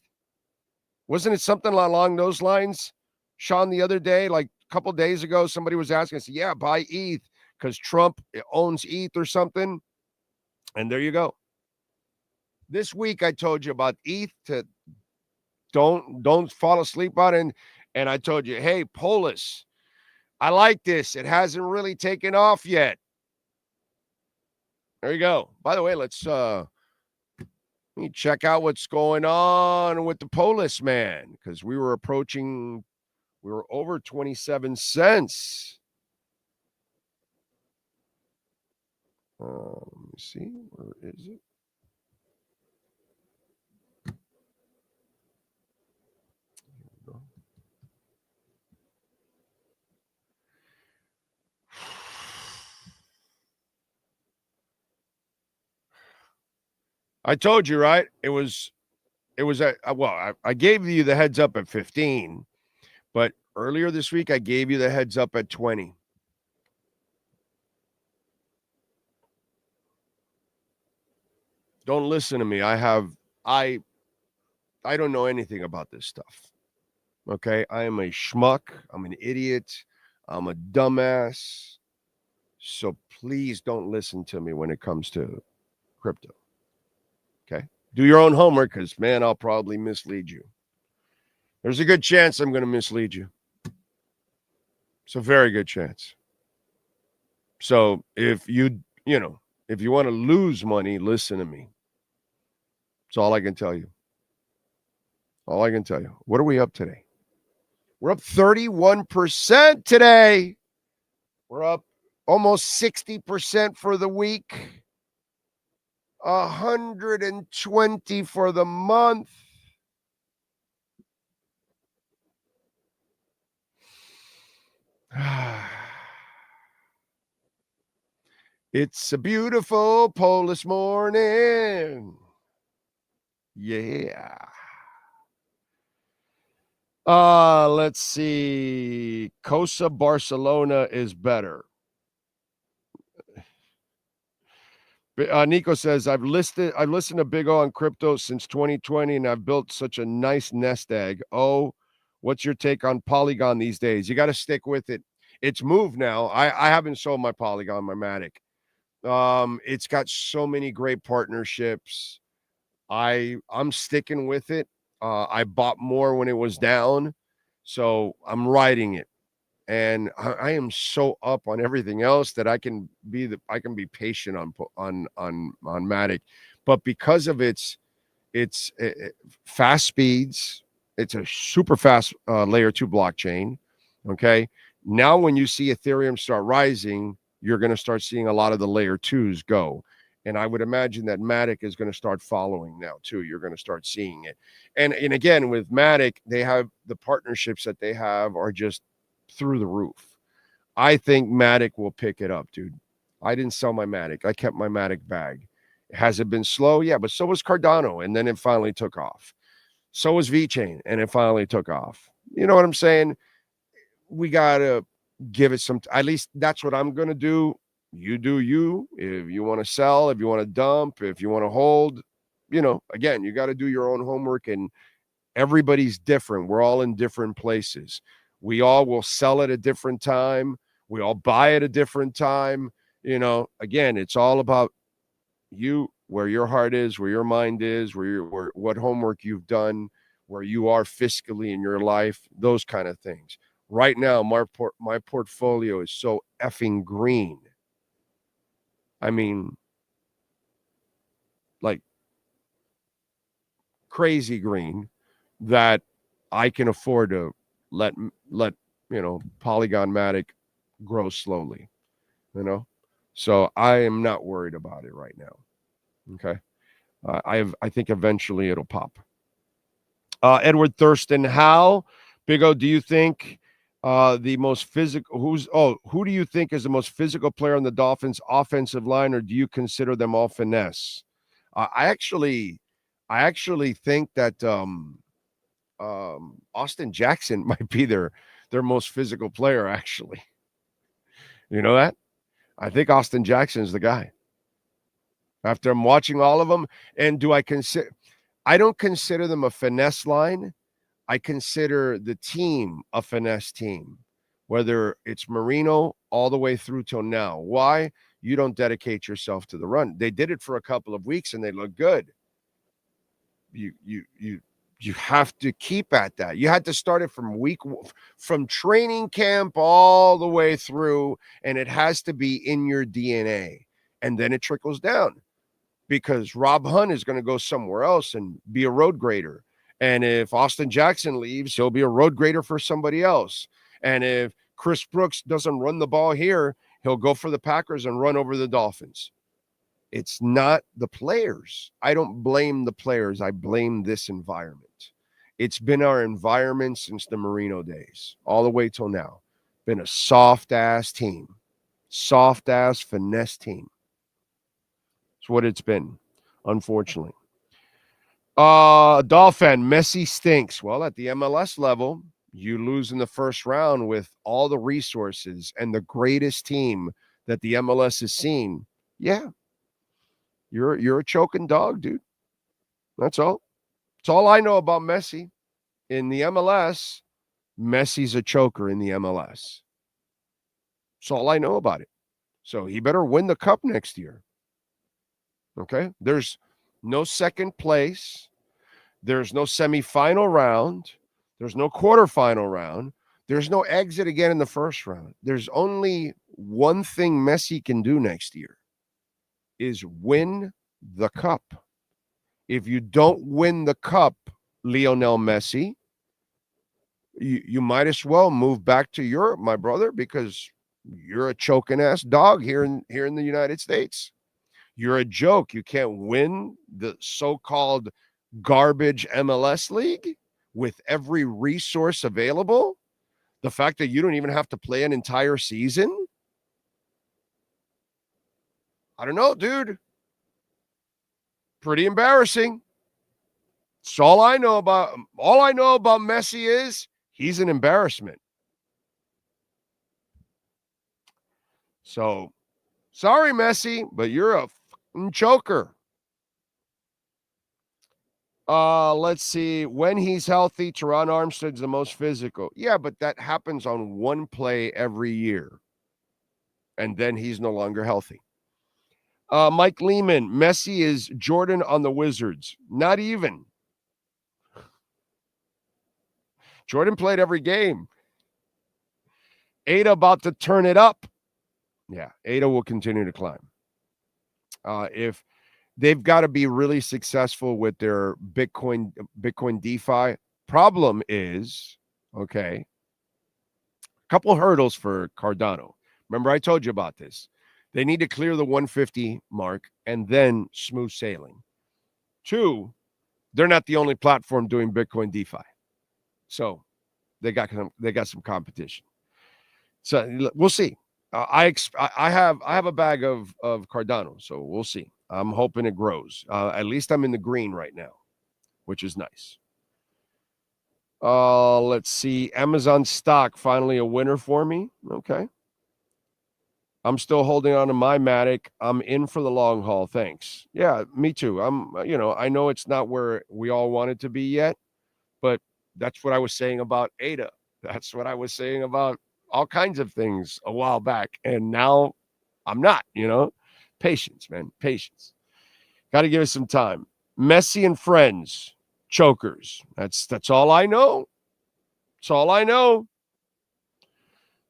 Wasn't it something along those lines? Sean, the other day, like a couple days ago, somebody was asking, I said, yeah, buy ETH because Trump owns ETH or something. And there you go. This week I told you about ETH to don't fall asleep on it. And I told you, hey, Polis, I like this. It hasn't really taken off yet. There you go. By the way, let's let me check out what's going on with the Polis, man, because we were over 27 cents. Let me see. Where is it? I told you, right? It was I gave you the heads up at 15, but earlier this week I gave you the heads up at 20. Don't listen to me. I don't know anything about this stuff. Okay? I am a schmuck. I'm an idiot. I'm a dumbass. So please don't listen to me when it comes to crypto. Okay. Do your own homework because, man, I'll probably mislead you. There's a good chance I'm going to mislead you. It's a very good chance. So if you want to lose money, listen to me. That's all I can tell you. All I can tell you. What are we up today? We're up 31% today. We're up almost 60% for the week. 120 for the month. It's a beautiful Polish morning. Yeah. Let's see. Cosa Barcelona is better. Nico says, I've listened to Big O on crypto since 2020, and I've built such a nice nest egg. Oh, what's your take on Polygon these days? You got to stick with it. It's moved now. I haven't sold my Polygon, my Matic. It's got so many great partnerships. I'm sticking with it. I bought more when it was down, so I'm riding it. And I am so up on everything else that I can be patient on Matic, but because of its fast speeds, it's a super fast layer 2 blockchain. Okay, now when you see Ethereum start rising, you're going to start seeing a lot of the layer 2s go, and I would imagine that Matic is going to start following now too. You're going to start seeing it, and again with Matic, they have the partnerships that they have are just through the roof. I think Matic will pick it up, dude. I didn't sell my Matic. I kept my Matic bag. Has it been slow? Yeah, but so was Cardano, and then it finally took off. So was VeChain, and it finally took off. You know what I'm saying? We got to give it some, at least that's what I'm going to do. You do you. If you want to sell, if you want to dump, if you want to hold, again, you got to do your own homework, and everybody's different. We're all in different places. We all will sell at a different time. We all buy at a different time. Again, it's all about you, where your heart is, where your mind is, what homework you've done, where you are fiscally in your life, those kind of things. Right now, my portfolio is so effing green. I mean, like crazy green, that I can afford to let Polygon Matic grow slowly. So I am not worried about it right now. Okay, I think eventually it'll pop. Edward Thurston, how Big O? Do you think the most physical? Who do you think is the most physical player on the Dolphins' offensive line, or do you consider them all finesse? I actually think that Austin Jackson might be their most physical player. Actually, you know that? I think Austin Jackson is the guy. After I'm watching all of them, and I don't consider them a finesse line. I consider the team a finesse team, whether it's Marino all the way through till now. Why? You don't dedicate yourself to the run. They did it for a couple of weeks and they look good. You have to keep at that. You had to start it from training camp all the way through, and it has to be in your DNA, and then it trickles down. Because Rob Hunt is going to go somewhere else and be a road grader. And if Austin Jackson leaves, he'll be a road grader for somebody else. And if Chris Brooks doesn't run the ball here, he'll go for the Packers and run over the Dolphins. It's not the players. I don't blame the players. I blame this environment. It's been our environment since the Marino days, all the way till now. Been a soft-ass team. Soft-ass finesse team. It's what it's been, unfortunately. Dolphin, Messi stinks. Well, at the MLS level, you lose in the first round with all the resources and the greatest team that the MLS has seen. Yeah, you're a choking dog, dude. That's all. That's all I know about Messi. In the MLS, Messi's a choker in the MLS. That's all I know about it. So he better win the cup next year. Okay, there's no second place. There's no semifinal round. There's no quarterfinal round. There's no exit again in the first round. There's only one thing Messi can do next year is win the cup. If you don't win the cup, Lionel Messi, you might as well move back to Europe, my brother, because you're a choking ass dog here in the United States. You're a joke. You can't win the so-called garbage MLS league with every resource available. The fact that you don't even have to play an entire season. I don't know, dude. Pretty embarrassing. It's all I know about Messi is he's an embarrassment. So, sorry, Messi, but you're a choker. Let's see. When he's healthy, Teron Armstead's the most physical. Yeah, but that happens on one play every year. And then he's no longer healthy. Mike Lehman, Messi is Jordan on the Wizards. Not even. Jordan played every game. Ada about to turn it up. Yeah, Ada will continue to climb. If they've got to be really successful with their Bitcoin DeFi. Problem is, okay, a couple hurdles for Cardano. Remember, I told you about this. They need to clear the 150 mark and then smooth sailing. 2, they're not the only platform doing Bitcoin DeFi. So they got some competition. So we'll see. I have a bag of Cardano, so we'll see. I'm hoping it grows. At least I'm in the green right now, which is nice. Let's see. Amazon stock, finally a winner for me. Okay. I'm still holding on to my Matic. I'm in for the long haul. Thanks. Yeah, me too. I know it's not where we all want it to be yet, but that's what I was saying about Ada. That's what I was saying about all kinds of things a while back. And now I'm not, Patience, man. Patience. Got to give it some time. Messi and friends, chokers. That's all I know. That's all I know.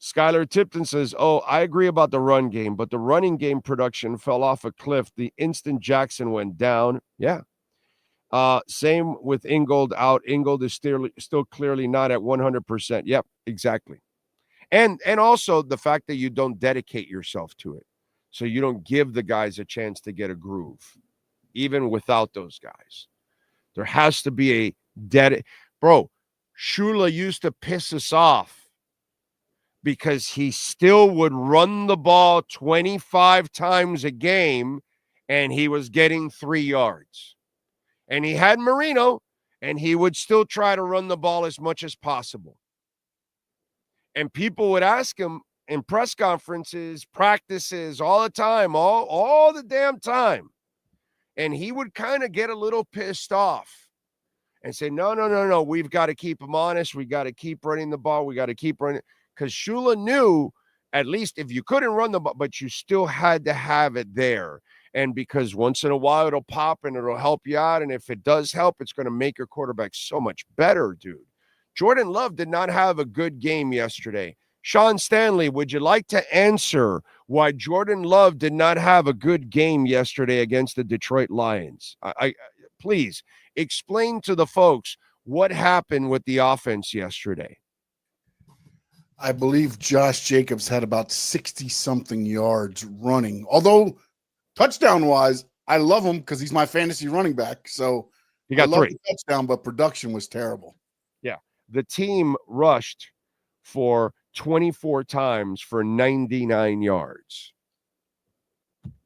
Skylar Tipton says, I agree about the run game, but the running game production fell off a cliff the instant Jackson went down. Yeah. Same with Ingold out. Ingold is still clearly not at 100%. Yep, exactly. And also the fact that you don't dedicate yourself to it. So you don't give the guys a chance to get a groove, even without those guys. There has to be a Bro, Shula used to piss us off because he still would run the ball 25 times a game and he was getting 3 yards. And he had Marino, and he would still try to run the ball as much as possible. And people would ask him in press conferences, practices, all the time, all the damn time. And he would kind of get a little pissed off and say, no, we've got to keep him honest. We got to keep running the ball. We got to keep running. Because Shula knew, at least if you couldn't run the ball, but you still had to have it there. And because once in a while it'll pop and it'll help you out. And if it does help, it's going to make your quarterback so much better, dude. Jordan Love did not have a good game yesterday. Sean Stanley, would you like to answer why Jordan Love did not have a good game yesterday against the Detroit Lions? Please explain to the folks what happened with the offense yesterday. I believe Josh Jacobs had about 60-something yards running. Although touchdown-wise, I love him because he's my fantasy running back. So he got 3 touchdowns, but production was terrible. Yeah, the team rushed for 24 times for 99 yards.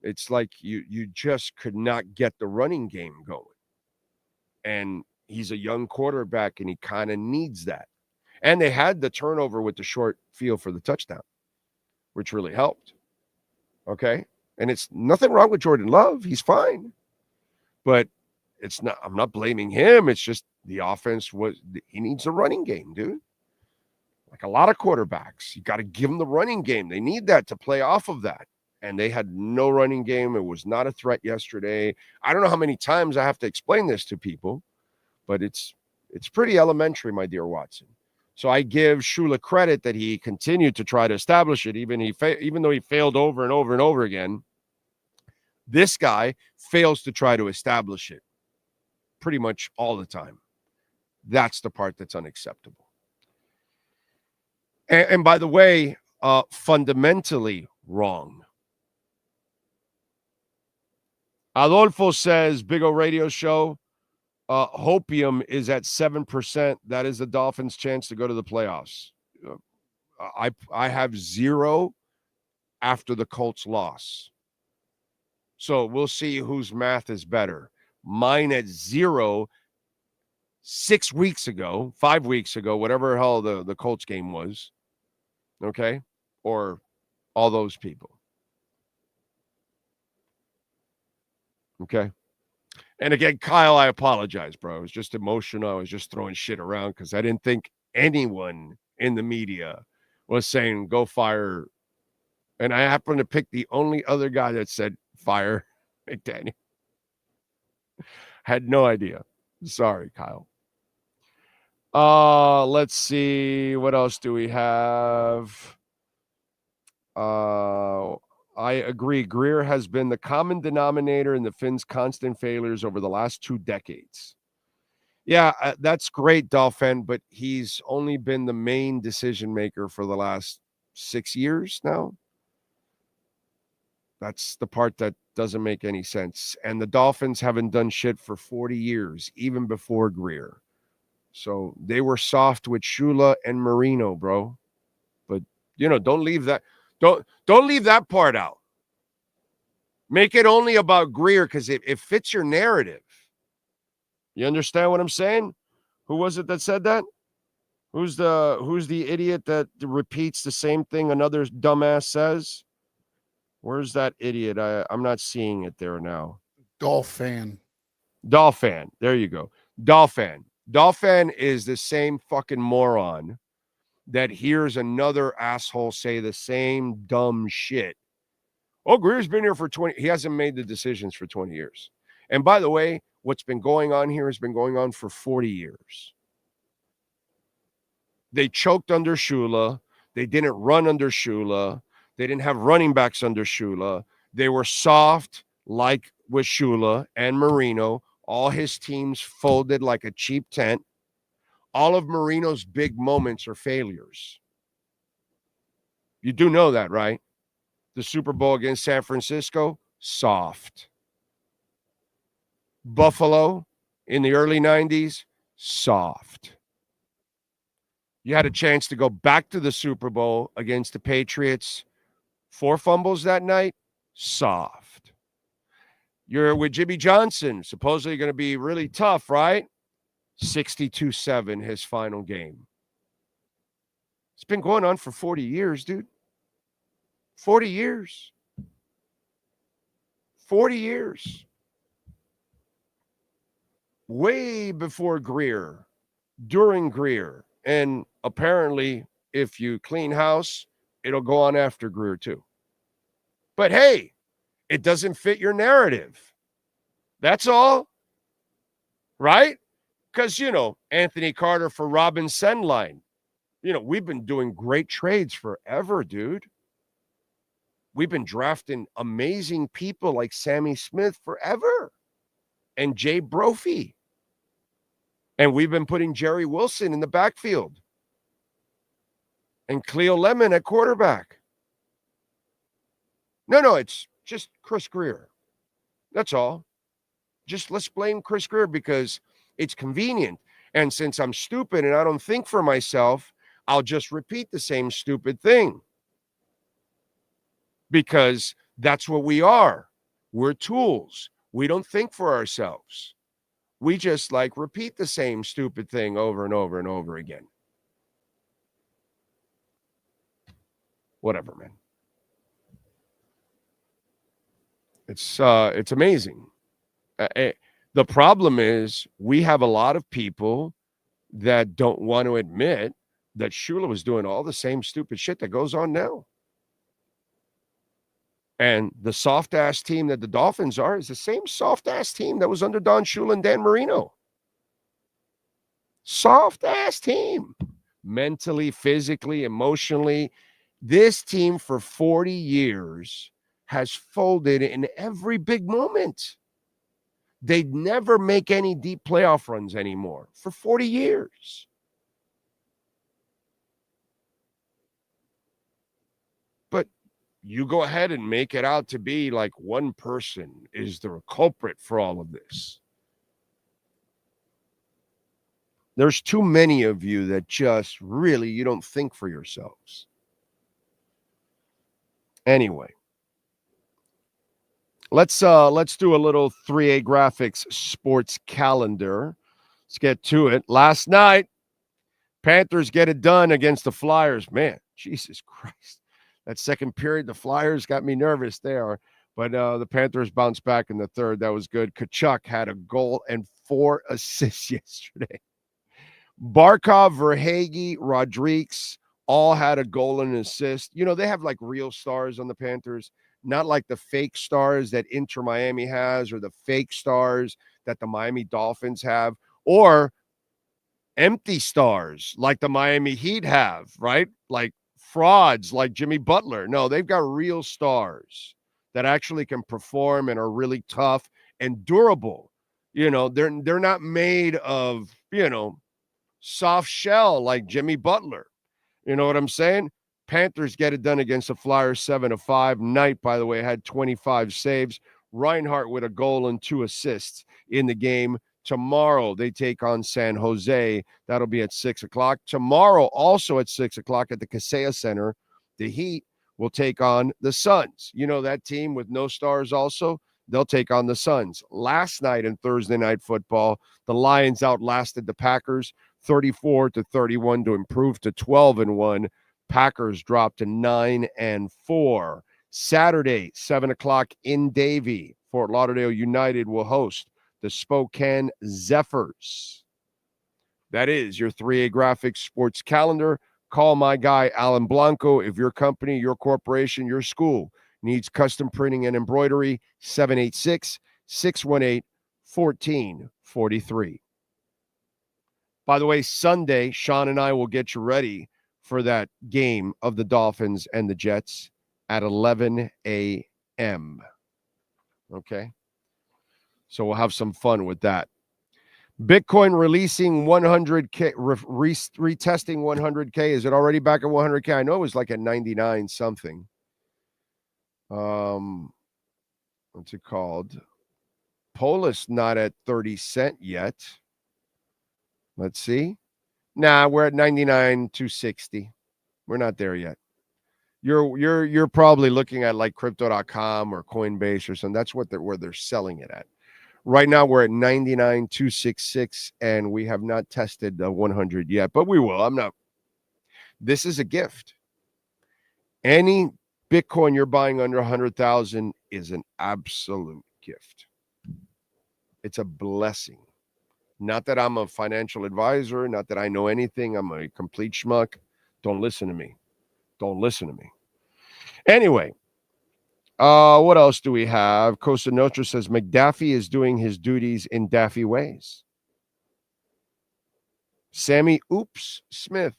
It's like you just could not get the running game going. And he's a young quarterback, and he kind of needs that. And they had the turnover with the short field for the touchdown, which really helped. Okay? And it's nothing wrong with Jordan Love. He's fine. But I'm not blaming him. It's just the offense he needs a running game, dude. Like a lot of quarterbacks, you got to give them the running game. They need that to play off of that. And they had no running game. It was not a threat yesterday. I don't know how many times I have to explain this to people, but it's pretty elementary, my dear Watson. So I give Shula credit that he continued to try to establish it, even though he failed over and over and over again. This guy fails to try to establish it pretty much all the time. That's the part that's unacceptable. And by the way, fundamentally wrong. Adolfo says, Big O Radio Show, Hopium is at 7%. That is the Dolphins' chance to go to the playoffs. I have 0 after the Colts loss. So we'll see whose math is better. Mine at 0 6 weeks ago, 5 weeks ago, whatever the hell the Colts game was. Okay? Or all those people. Okay? And again, Kyle, I apologize, bro. I was just emotional. I was just throwing shit around because I didn't think anyone in the media was saying, go fire. And I happened to pick the only other guy that said fire McDaniel. Had no idea. Sorry, Kyle. Let's see. What else do we have? I agree. Greer has been the common denominator in the Finns' constant failures over the last 2 decades. Yeah, that's great, Dolphin, but he's only been the main decision maker for the last 6 years now. That's the part that doesn't make any sense. And the Dolphins haven't done shit for 40 years, even before Greer. So they were soft with Shula and Marino, bro. But, don't leave that. Don't leave that part out. Make it only about Greer because it fits your narrative. You understand what I'm saying? Who was it that said that? Who's the idiot that repeats the same thing another dumbass says? Where's that idiot? I'm not seeing it there now. Dolphin. There you go. Dolphin is the same fucking moron that hears another asshole say the same dumb shit. Oh, Greer's been here for 20. He hasn't made the decisions for 20 years. And by the way, what's been going on here has been going on for 40 years. They choked under Shula. They didn't run under Shula. They didn't have running backs under Shula. They were soft, like with Shula and Marino. All his teams folded like a cheap tent. All of Marino's big moments are failures. You do know that, right? The Super Bowl against San Francisco, soft. Buffalo in the early 90s, soft. You had a chance to go back to the Super Bowl against the Patriots. 4 fumbles that night, soft. You're with Jimmy Johnson, supposedly going to be really tough, right? 62-7 his final game. It's been going on for 40 years, dude. 40 years. 40 years. Way before Greer, during Greer, and apparently if you clean house, it'll go on after Greer too. But hey, it doesn't fit your narrative. That's all. Right? Because, Anthony Carter for Robin Sendline. We've been doing great trades forever, dude. We've been drafting amazing people like Sammy Smith forever. And Jay Brophy. And we've been putting Jerry Wilson in the backfield. And Cleo Lemon at quarterback. No, it's just Chris Greer. That's all. Just let's blame Chris Greer because it's convenient. And since I'm stupid and I don't think for myself, I'll just repeat the same stupid thing. Because that's what we are. We're tools. We don't think for ourselves. We just repeat the same stupid thing over and over and over again. Whatever, man. It's amazing. The problem is we have a lot of people that don't want to admit that Shula was doing all the same stupid shit that goes on now. And the soft-ass team that the Dolphins are is the same soft-ass team that was under Don Shula and Dan Marino. Soft-ass team. Mentally, physically, emotionally. This team for 40 years has folded in every big moment. They'd never make any deep playoff runs anymore for 40 years. But you go ahead and make it out to be like one person is the culprit for all of this. There's too many of you that just really, you don't think for yourselves. Anyway, let's do a little 3A Graphics sports calendar. Let's get to it. Last night, Panthers get it done against the Flyers. Man, Jesus Christ. That second period, the Flyers got me nervous there. But the Panthers bounced back in the third. That was good. Kachuk had a goal and 4 assists yesterday. Barkov, Verhaeghe, Rodriguez all had a goal and an assist. They have real stars on the Panthers, not like the fake stars that Inter Miami has or the fake stars that the Miami Dolphins have or empty stars like the Miami Heat have, right? Like frauds like Jimmy Butler. No, they've got real stars that actually can perform and are really tough and durable. They're not made of, soft shell like Jimmy Butler. You know what I'm saying? Panthers get it done against the Flyers 7-5. Knight, by the way, had 25 saves. Reinhart with a goal and 2 assists in the game. Tomorrow, they take on San Jose. That'll be at 6 o'clock. Tomorrow, also at 6 o'clock at the Kaseya Center, the Heat will take on the Suns. That team with no stars also, they'll take on the Suns. Last night in Thursday Night Football, the Lions outlasted the Packers 34-31 to improve to 12-1. Packers dropped to 9-4. Saturday, 7 o'clock in Davie, Fort Lauderdale United will host the Spokane Zephyrs. That is your 3A Graphics sports calendar. Call my guy, Alan Blanco. If your company, your corporation, your school needs custom printing and embroidery, 786-618-1443. By the way, Sunday, Sean and I will get you ready for that game of the Dolphins and the Jets at 11 a.m. Okay? So we'll have some fun with that. Bitcoin releasing 100K, retesting 100K. Is it already back at 100K? I know it was like at 99 something. What's it called? Polis not at 30 cent yet. Let's see. Nah, we're at 99.260. We're not there yet. You're probably looking at like crypto.com or Coinbase or something. That's what where they're selling it at. Right now we're at 99.266 and we have not tested 100 yet, but we will. This is a gift. Any Bitcoin you're buying under 100,000 is an absolute gift. It's a blessing. Not that I'm a financial advisor, not that I know anything. I'm a complete schmuck. Don't listen to me. Don't listen to me. Anyway, what else do we have? Costa Nostra says McDaffie is doing his duties in Daffy ways. Sammy Oops Smith.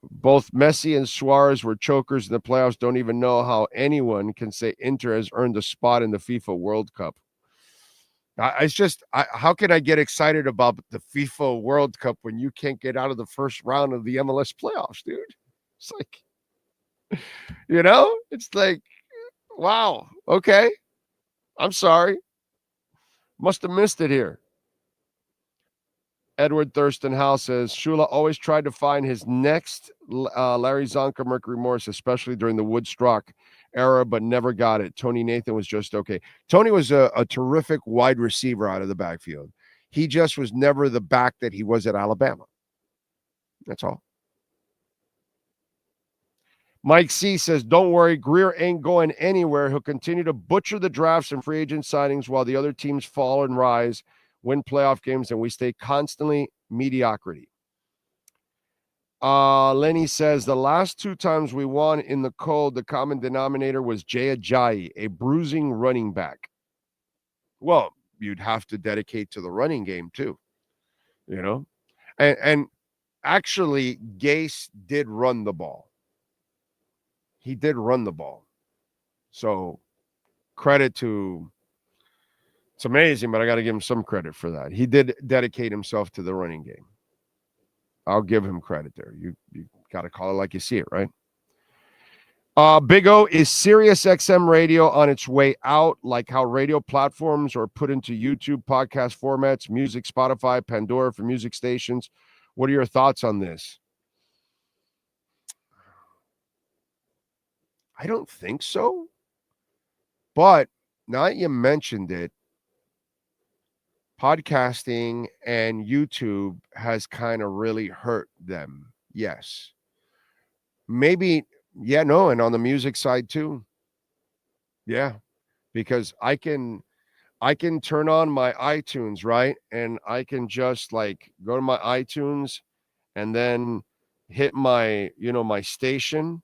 Both Messi and Suarez were chokers in the playoffs. Don't even know how anyone can say Inter has earned a spot in the FIFA World Cup. How can I get excited about the FIFA World Cup when you can't get out of the first round of the MLS playoffs, dude? It's like, it's like, wow, okay. I'm sorry. Must have missed it here. Edward Thurston Howe says, Shula always tried to find his next Larry Zonka Mercury Morris, especially during the Woodstock era, but never got it. Tony Nathan was just okay. Tony was a terrific wide receiver out of the backfield. He just was never the back that he was at Alabama. That's all. Mike C says, don't worry, Greer ain't going anywhere. He'll continue to butcher the drafts and free agent signings while the other teams fall and rise, win playoff games, and we stay constantly mediocrity. Lenny says, the last 2 times we won in the cold, the common denominator was Jay Ajayi, a bruising running back. Well, you'd have to dedicate to the running game too, And actually, Gase did run the ball. He did run the ball. So credit to... It's amazing, but I got to give him some credit for that. He did dedicate himself to the running game. I'll give him credit there. You got to call it like you see it, right? Big O, is Sirius XM radio on its way out, like how radio platforms are put into YouTube podcast formats, music, Spotify, Pandora for music stations? What are your thoughts on this? I don't think so. But now that you mentioned it, podcasting and YouTube has kind of really hurt them. Yes. Maybe, and on the music side too. Yeah. Because I can turn on my iTunes, right? And I can just like go to my iTunes and then hit my, my station.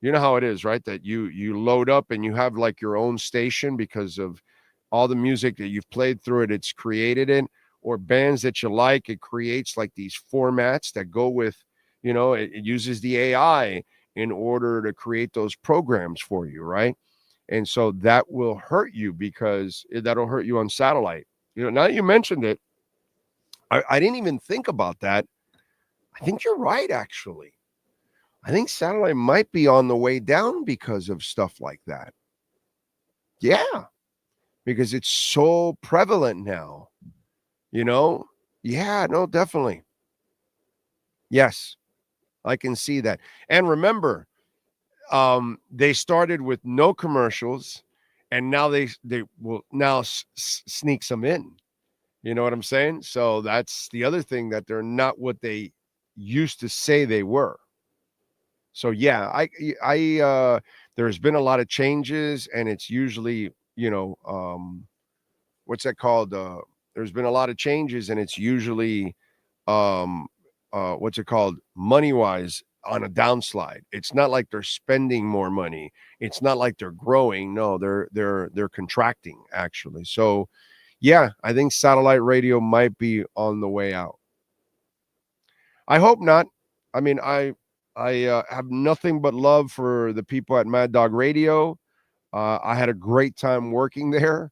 You know how it is, right? That you load up and you have like your own station because of all the music that you've played through it, it's created in, or bands that you like, it creates like these formats that go with, it uses the AI in order to create those programs for you, right? And so that will hurt you because that'll hurt you on satellite. Now that you mentioned it, I didn't even think about that. I think you're right, actually. I think satellite might be on the way down because of stuff like that. Yeah. Because it's so prevalent now, Yeah, no, definitely. Yes, I can see that. And remember, they started with no commercials, and now they will now sneak some in. You know what I'm saying? So that's the other thing, that they're not what they used to say they were. So yeah, I there's been a lot of changes, and it's usually what's that called? There's been a lot of changes, and it's usually what's it called? Money-wise on a downslide. It's not like they're spending more money. It's not like they're growing. No, they're contracting actually. So yeah, I think satellite radio might be on the way out. I hope not. I mean, I have nothing but love for the people at Mad Dog Radio. I had a great time working there.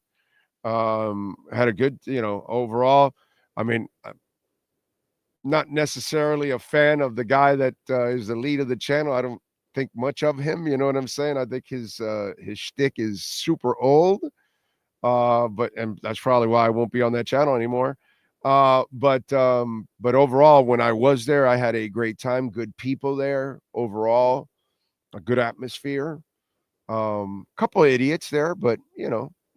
Had a good, overall. I mean, I'm not necessarily a fan of the guy that is the lead of the channel. I don't think much of him. You know what I'm saying? I think his shtick is super old. And that's probably why I won't be on that channel anymore. But overall, when I was there, I had a great time. Good people there overall, a good atmosphere. Couple of idiots there, but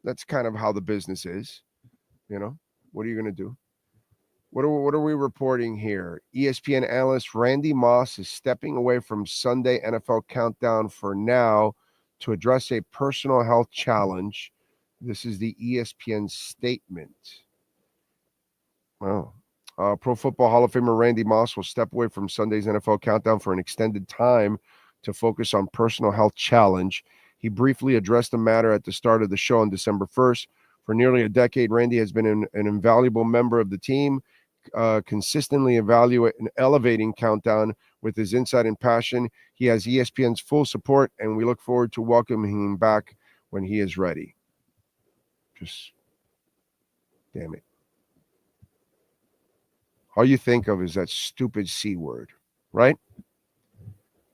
that's kind of how the business is. What are you going to do? What are we reporting here? ESPN analyst Randy Moss is stepping away from Sunday NFL Countdown for now to address a personal health challenge. This is the ESPN statement. Wow. Pro Football Hall of Famer Randy Moss will step away from Sunday's NFL Countdown for an extended time to focus on personal health challenge. He briefly addressed the matter at the start of the show on December 1st. For nearly a decade, Randy has been an invaluable member of the team, consistently elevating Countdown with his insight and passion. He has ESPN's full support, and we look forward to welcoming him back when he is ready. Just, damn it. All you think of is that stupid C word, right?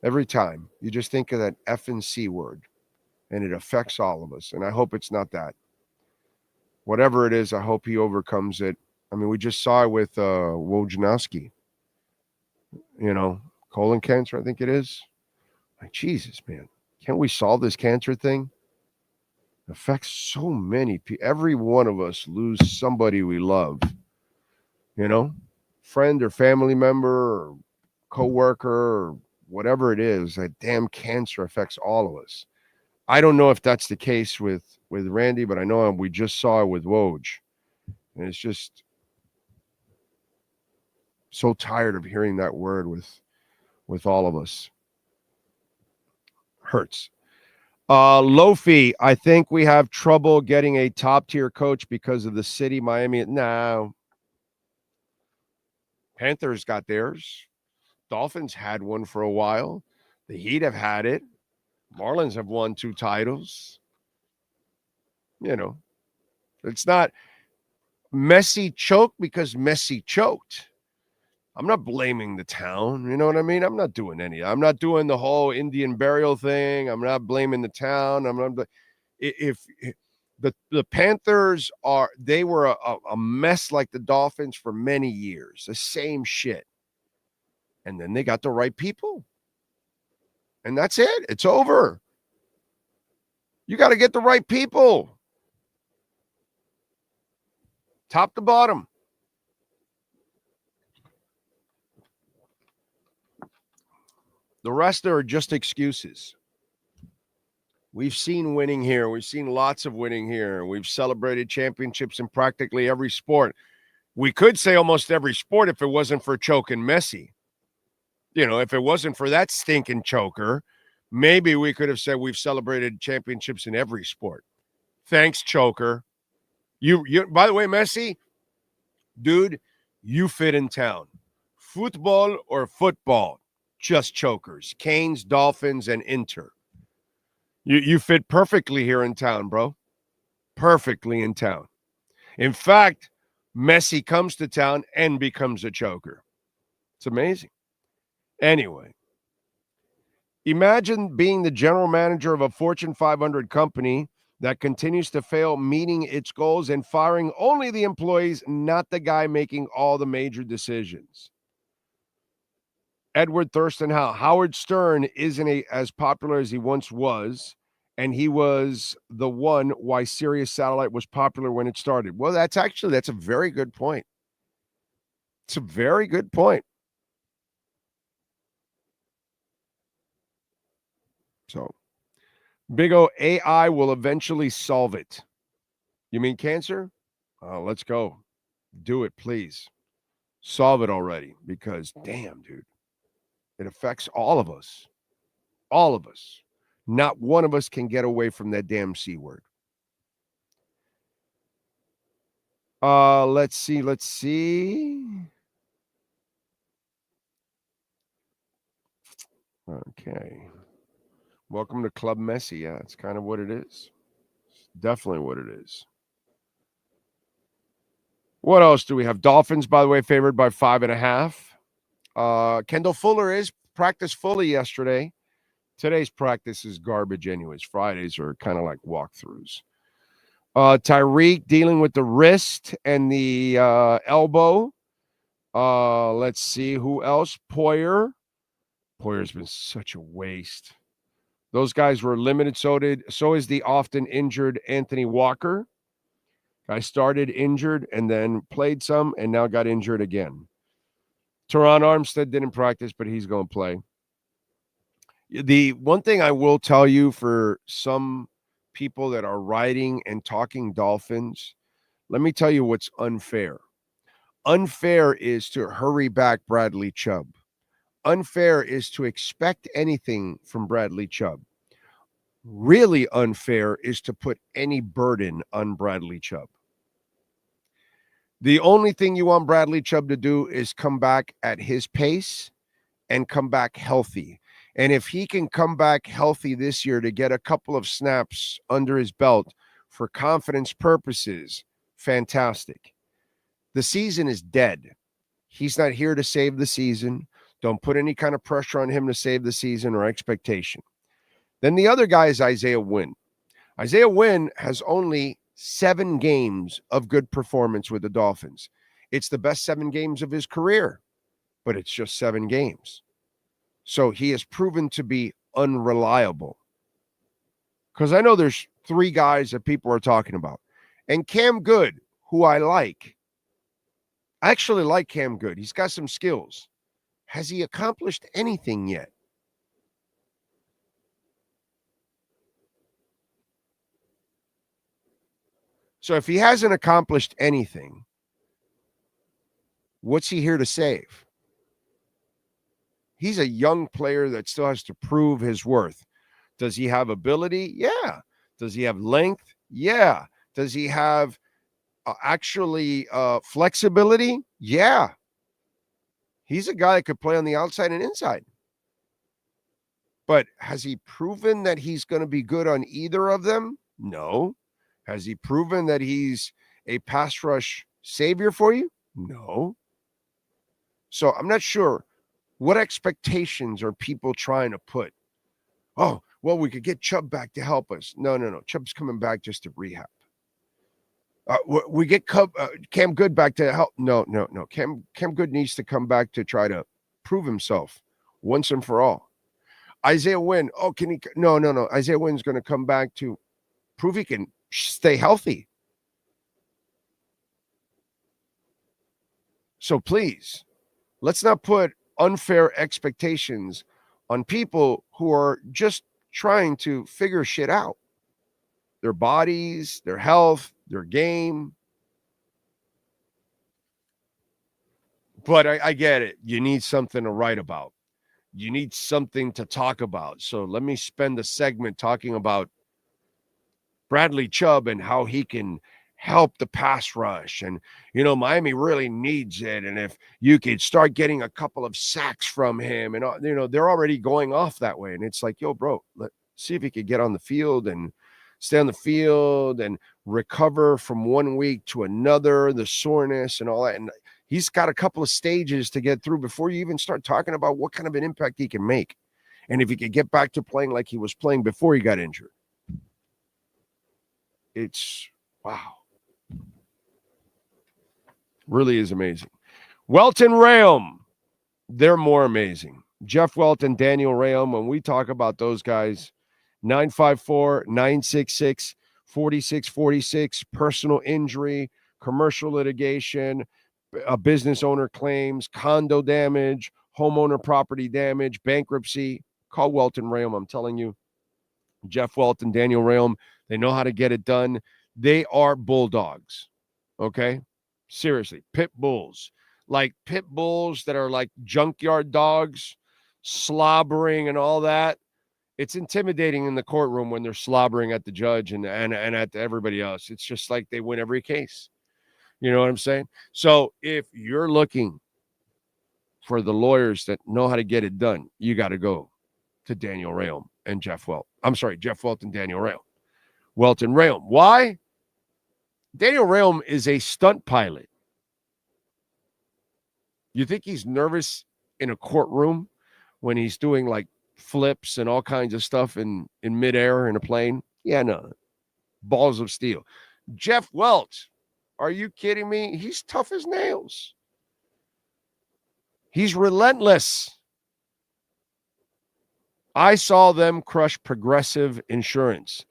Every time. You just think of that effing C word, and it affects all of us, and I hope it's not that. Whatever it is, I hope he overcomes it. I mean, we just saw it with Wojnarowski. Colon cancer, I think it is. Like, Jesus, man. Can't we solve this cancer thing? It affects so many people. Every one of us lose somebody we love. Friend or family member or coworker or whatever it is. That damn cancer affects all of us. I don't know if that's the case with Randy, but I know we just saw it with Woj. And it's just so tired of hearing that word with all of us. Hurts. Lofi, I think we have trouble getting a top-tier coach because of the city, Miami. No. Panthers got theirs. Dolphins had one for a while. The Heat have had it. Marlins have won 2 titles. It's not Messi choked because Messi choked. I'm not blaming the town. You know what I mean? I'm not doing I'm not doing the whole Indian burial thing. I'm not blaming the town. If the Panthers they were a mess like the Dolphins for many years. The same shit. And then they got the right people. And that's it. It's over. You got to get the right people. Top to bottom. The rest are just excuses. We've seen winning here. We've seen lots of winning here. We've celebrated championships in practically every sport. We could say almost every sport if it wasn't for choking Messi. If it wasn't for that stinking choker, maybe we could have said we've celebrated championships in every sport. Thanks, choker. You. By the way, Messi, dude, you fit in town. Football or football, just chokers. Canes, Dolphins, and Inter. You fit perfectly here in town, bro. Perfectly in town. In fact, Messi comes to town and becomes a choker. It's amazing. Anyway, imagine being the general manager of a Fortune 500 company that continues to fail meeting its goals and firing only the employees, not the guy making all the major decisions. Edward Thurston Howe. Howard Stern isn't as popular as he once was, and he was the one why Sirius Satellite was popular when it started. Well, that's a very good point. It's a very good point. So, Big O, AI will eventually solve it. You mean cancer? Let's go. Do it, please. Solve it already because, damn, dude, it affects all of us. All of us. Not one of us can get away from that damn C word. Let's see. Okay. Welcome to Club Messi. Yeah, it's kind of what it is. It's definitely what it is. What else do we have? Dolphins, by the way, favored by 5.5. Kendall Fuller is practiced fully yesterday. Today's practice is garbage anyways. Fridays are kind of like walkthroughs. Tyreek dealing with the wrist and the elbow. Let's see. Who else? Poyer's been such a waste. Those guys were limited. So is the often injured Anthony Walker. Guy started injured and then played some and now got injured again. Teron Armstead didn't practice, but he's going to play. The one thing I will tell you for some people that are writing and talking Dolphins, let me tell you what's unfair. Unfair is to hurry back Bradley Chubb. Unfair is to expect anything from Bradley Chubb. Really unfair is to put any burden on Bradley Chubb. The only thing you want Bradley Chubb to do is come back at his pace and come back healthy. And if he can come back healthy this year to get a couple of snaps under his belt for confidence purposes, fantastic. The season is dead. He's not here to save the season. Don't put any kind of pressure on him to save the season or expectation. Then the other guy is Isaiah Wynn. Isaiah Wynn has only 7 games of good performance with the Dolphins. It's the best 7 games of his career, but it's just 7 games. So he has proven to be unreliable. Because I know there's 3 guys that people are talking about. And Cam Good, who I actually like Cam Good. He's got some skills. Has he accomplished anything yet? So if he hasn't accomplished anything, what's he here to save? He's a young player that still has to prove his worth. Does he have ability? Yeah. Does he have length? Yeah. Does he have flexibility? Yeah. He's a guy that could play on the outside and inside. But has he proven that he's going to be good on either of them? No. Has he proven that he's a pass rush savior for you? No. So I'm not sure what expectations are people trying to put. Oh, well, we could get Chubb back to help us. No. Chubb's coming back just to rehab. We get Cam Good back to help. No. Cam Good needs to come back to try to prove himself once and for all. Isaiah Wynn. Oh, can he? No. Isaiah Wynn's going to come back to prove he can stay healthy. So please, let's not put unfair expectations on people who are just trying to figure shit out. Their bodies, their health, their game. But I get it. You need something to write about. You need something to talk about. So let me spend a segment talking about Bradley Chubb and how he can help the pass rush. And, Miami really needs it. And if you could start getting a couple of sacks from him and, they're already going off that way. And it's like, yo, bro, let's see if he could get on the field and stay on the field and recover from one week to another, the soreness and all that. And he's got a couple of stages to get through before you even start talking about what kind of an impact he can make. And if he could get back to playing like he was playing before he got injured. It's wow. Really is amazing. Welton Rayom, they're more amazing. Jeff Welton, Daniel Rayom, when we talk about those guys, 954-966-4646, personal injury, commercial litigation, a business owner claims, condo damage, homeowner property damage, bankruptcy. Call Welton Rayom. I'm telling you, Jeff Welton, Daniel Rayom, they know how to get it done. They are bulldogs. Okay? Seriously, pit bulls. Like pit bulls that are like junkyard dogs, slobbering and all that. It's intimidating in the courtroom when they're slobbering at the judge and at everybody else. It's just like they win every case. You know what I'm saying? So if you're looking for the lawyers that know how to get it done, you got to go to Daniel Rayom and Jeff Welt. I'm sorry, Jeff Welt and Daniel Rayom. Welt and Rayom. Why? Daniel Rayom is a stunt pilot. You think he's nervous in a courtroom when he's doing like flips and all kinds of stuff in midair in a plane? Yeah, no. Balls of steel. Jeff Welt, are you kidding me? He's tough as nails. He's relentless. I saw them crush Progressive Insurance.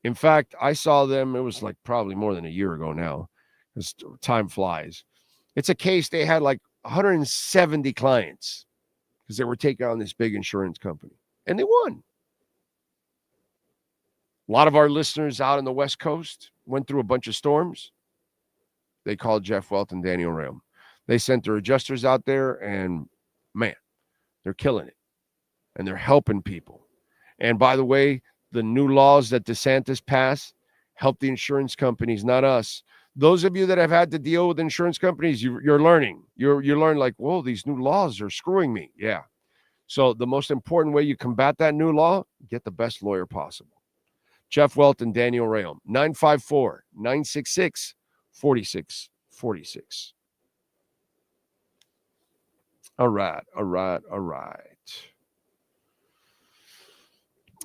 In fact, I saw them, it was like probably more than a year ago now, because time flies. It's a case they had like 170 clients because they were taking on this big insurance company, and they won. A lot of our listeners out on the West Coast went through a bunch of storms. They called Jeff Welt and Daniel Rayom. They sent their adjusters out there, and man, they're killing it. And they're helping people. And by the way, the new laws that DeSantis passed help the insurance companies, not us. Those of you that have had to deal with insurance companies, you're learning. You learn like, whoa, these new laws are screwing me. Yeah. So the most important way you combat that new law, get the best lawyer possible. Jeff Welt and Daniel Rayom, 954-966-4646. All right.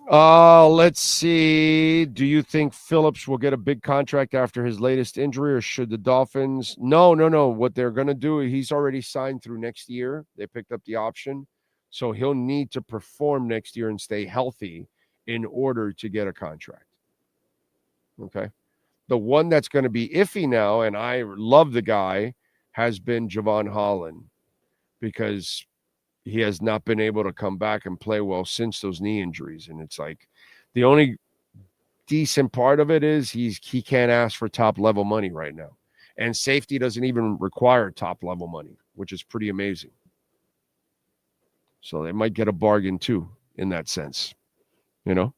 Let's see. Do you think Phillips will get a big contract after his latest injury, or should the Dolphins? No. What they're going to do, he's already signed through next year. They picked up the option. So he'll need to perform next year and stay healthy in order to get a contract. Okay. The one that's going to be iffy now, and I love the guy, has been Javon Holland, because he has not been able to come back and play well since those knee injuries. And it's like the only decent part of it is he can't ask for top level money right now. And safety doesn't even require top level money, which is pretty amazing. So they might get a bargain too in that sense, you know?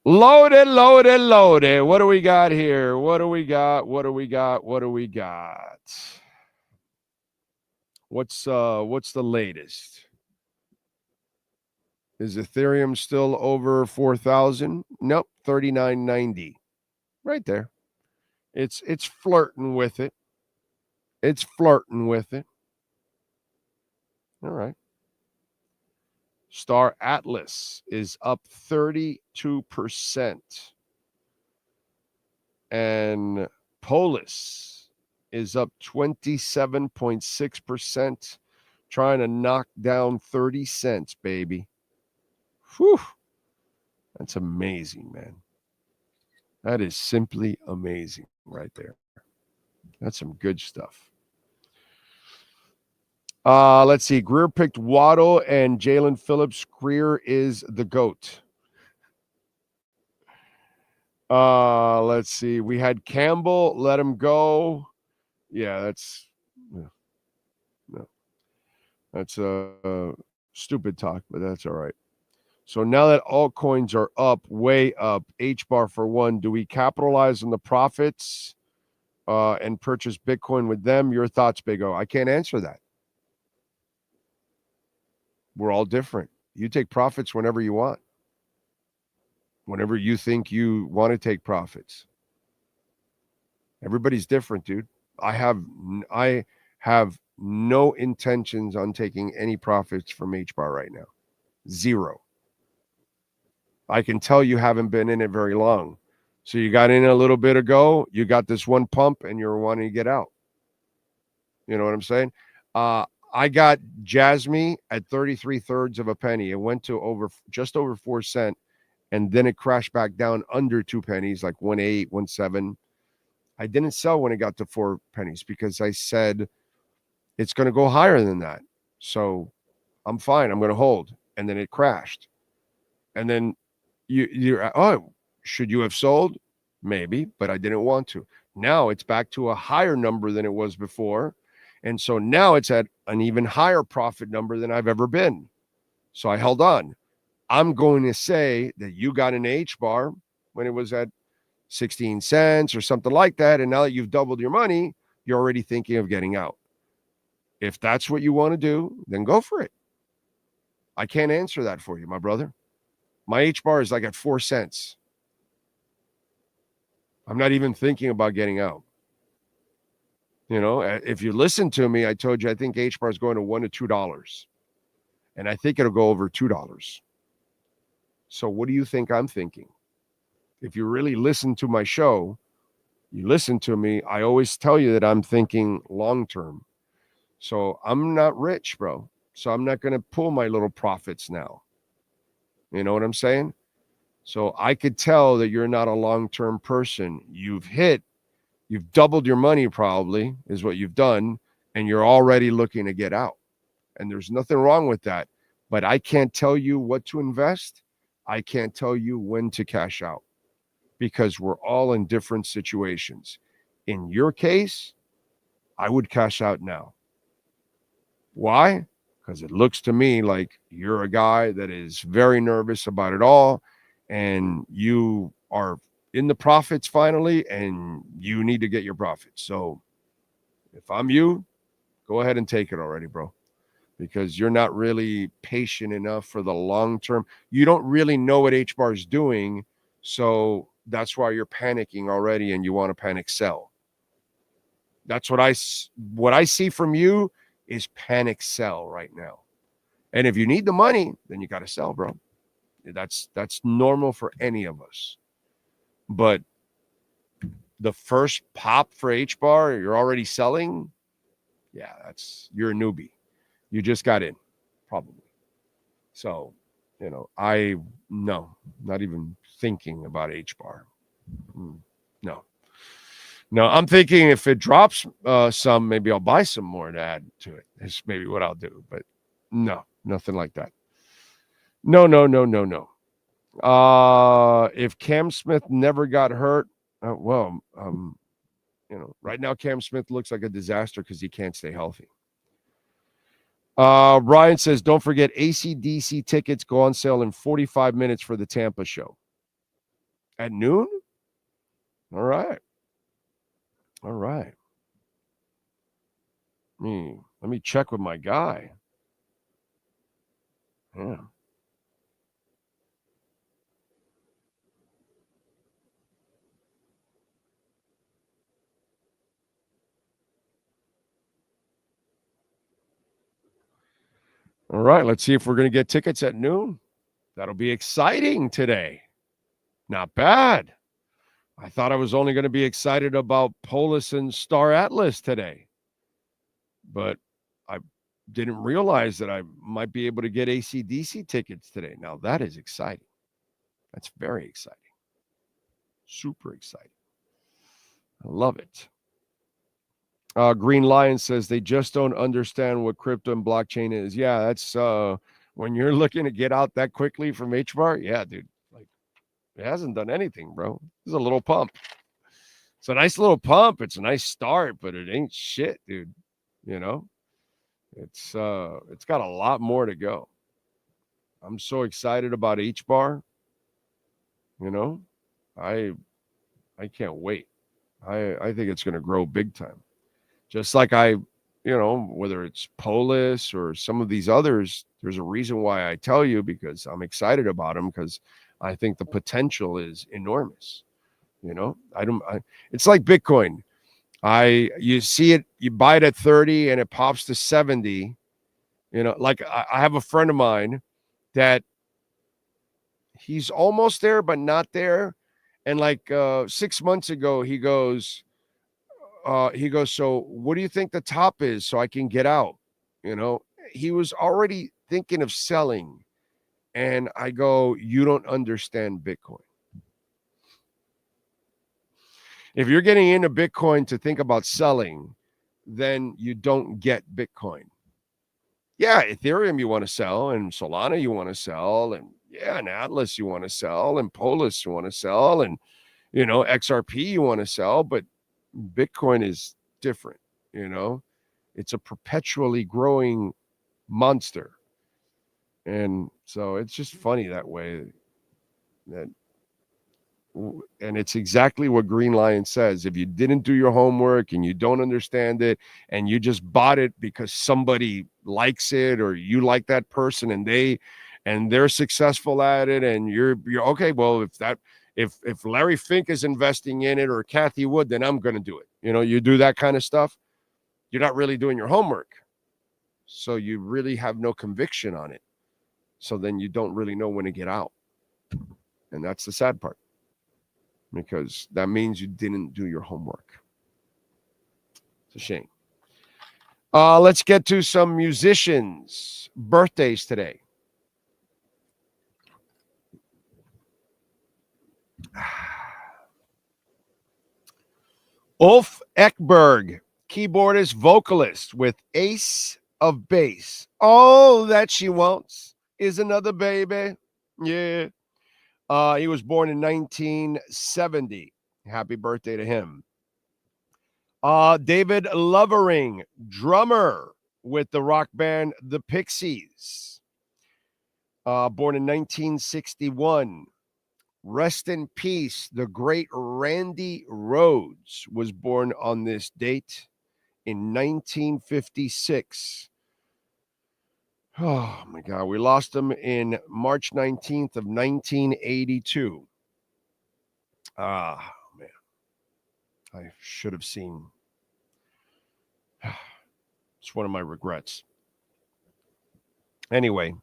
Loaded. What do we got here? What do we got? What's the latest? Is Ethereum still over 4,000? Nope, 39.90. Right there. It's flirting with it. All right. Star Atlas is up 32%. And Polis is up 27.6%, trying to knock down 30 cents, baby. Whew. That's amazing, man. That is simply amazing right there. That's some good stuff. Let's see. Greer picked Waddle and Jalen Phillips. Greer is the GOAT. Let's see. We had Campbell. Let him go. Yeah, that's stupid talk, but that's all right. So now that altcoins are up, way up, H-bar for one, do we capitalize on the profits and purchase Bitcoin with them? Your thoughts, Big O? I can't answer that. We're all different. You take profits whenever you want. Whenever you think you want to take profits. Everybody's different, dude. I have no intentions on taking any profits from H-bar right now. Zero. I can tell you haven't been in it very long. So you got in a little bit ago, you got this one pump, and you're wanting to get out. You know what I'm saying? I got Jasmine at 33/3 of a penny. It went to just over 4 cents, and then it crashed back down under 2 pennies, like 1.8, 1.7. I didn't sell when it got to 4 pennies because I said it's going to go higher than that. So I'm fine. I'm going to hold. And then it crashed. And then you're, should you have sold? Maybe, but I didn't want to. Now it's back to a higher number than it was before. And so now it's at an even higher profit number than I've ever been. So I held on. I'm going to say that you got an H bar when it was at 16 cents or something like that. And now that you've doubled your money, you're already thinking of getting out. If that's what you want to do, then go for it. I can't answer that for you, my brother. My H bar is like at 4 cents. I'm not even thinking about getting out. You know, if you listen to me, I told you I think H bar is going to $1 to $2. And I think it'll go over $2. So what do you think I'm thinking? If you really listen to my show, you listen to me, I always tell you that I'm thinking long term. So I'm not rich, bro. So I'm not going to pull my little profits now. You know what I'm saying? So I could tell that you're not a long-term person. You've doubled your money probably is what you've done, and you're already looking to get out. And there's nothing wrong with that. But I can't tell you what to invest. I can't tell you when to cash out because we're all in different situations. In your case, I would cash out now. Why? Because it looks to me like you're a guy that is very nervous about it all, and you are in the profits finally, and you need to get your profits. So if I'm you, go ahead and take it already, bro, because you're not really patient enough for the long term. You don't really know what H-bar is doing, so that's why you're panicking already, and you want to panic sell. That's what I see from you is panic sell right now. And if you need the money, then you got to sell, bro. That's normal for any of us. But the first pop for H-bar, you're already selling. Yeah, you're a newbie. You just got in, probably. So, no, not even thinking about H-bar. No, I'm thinking if it drops some, maybe I'll buy some more to add to it. That's maybe what I'll do. But no, nothing like that. No. If Cam Smith never got hurt, right now Cam Smith looks like a disaster because he can't stay healthy. Ryan says, don't forget AC/DC tickets go on sale in 45 minutes for the Tampa show. At noon? All right. Let me check with my guy. Yeah. All right, let's see if we're going to get tickets at noon. That'll be exciting today. Not bad. I thought I was only going to be excited about Polis and Star Atlas today. But I didn't realize that I might be able to get AC/DC tickets today. Now, that is exciting. That's very exciting. Super exciting. I love it. Green Lion says they just don't understand what crypto and blockchain is. Yeah, that's when you're looking to get out that quickly from H-bar. Yeah, dude. Like, it hasn't done anything, bro. It's a little pump. It's a nice little pump. It's a nice start, but it ain't shit, dude. You know, it's got a lot more to go. I'm so excited about H-bar. You know, I can't wait. I think it's going to grow big time. Just like whether it's Polis or some of these others, there's a reason why I tell you, because I'm excited about them, because I think the potential is enormous. You know, it's like Bitcoin. You see it, you buy it at 30 and it pops to 70. You know, like I have a friend of mine that he's almost there, but not there. And like 6 months ago, he goes, so what do you think the top is so I can get out? You know, he was already thinking of selling. And I go, you don't understand Bitcoin. If you're getting into Bitcoin to think about selling, then you don't get Bitcoin. Yeah, Ethereum you want to sell, and Solana you want to sell, and and Atlas you want to sell, and Polis you want to sell, and XRP you want to sell, but Bitcoin is different. It's a perpetually growing monster. And so it's just funny that way. And it's exactly what Green Lion says. If you didn't do your homework and you don't understand it and you just bought it because somebody likes it or you like that person and they're successful at it and you're okay, well, if Larry Fink is investing in it or Kathy Wood, then I'm going to do it. You do that kind of stuff. You're not really doing your homework. So you really have no conviction on it. So then you don't really know when to get out. And that's the sad part, because that means you didn't do your homework. It's a shame. Let's get to some musicians' birthdays today. Ulf Ekberg, keyboardist, vocalist with Ace of Base. All that she wants is another baby. Yeah. He was born in 1970. Happy birthday to him. David Lovering, drummer with the rock band The Pixies. Born in 1961. Rest in peace, the great Randy Rhoads was born on this date in 1956. Oh, my God. We lost him in March 19th of 1982. Man. I should have seen. It's one of my regrets. Anyway,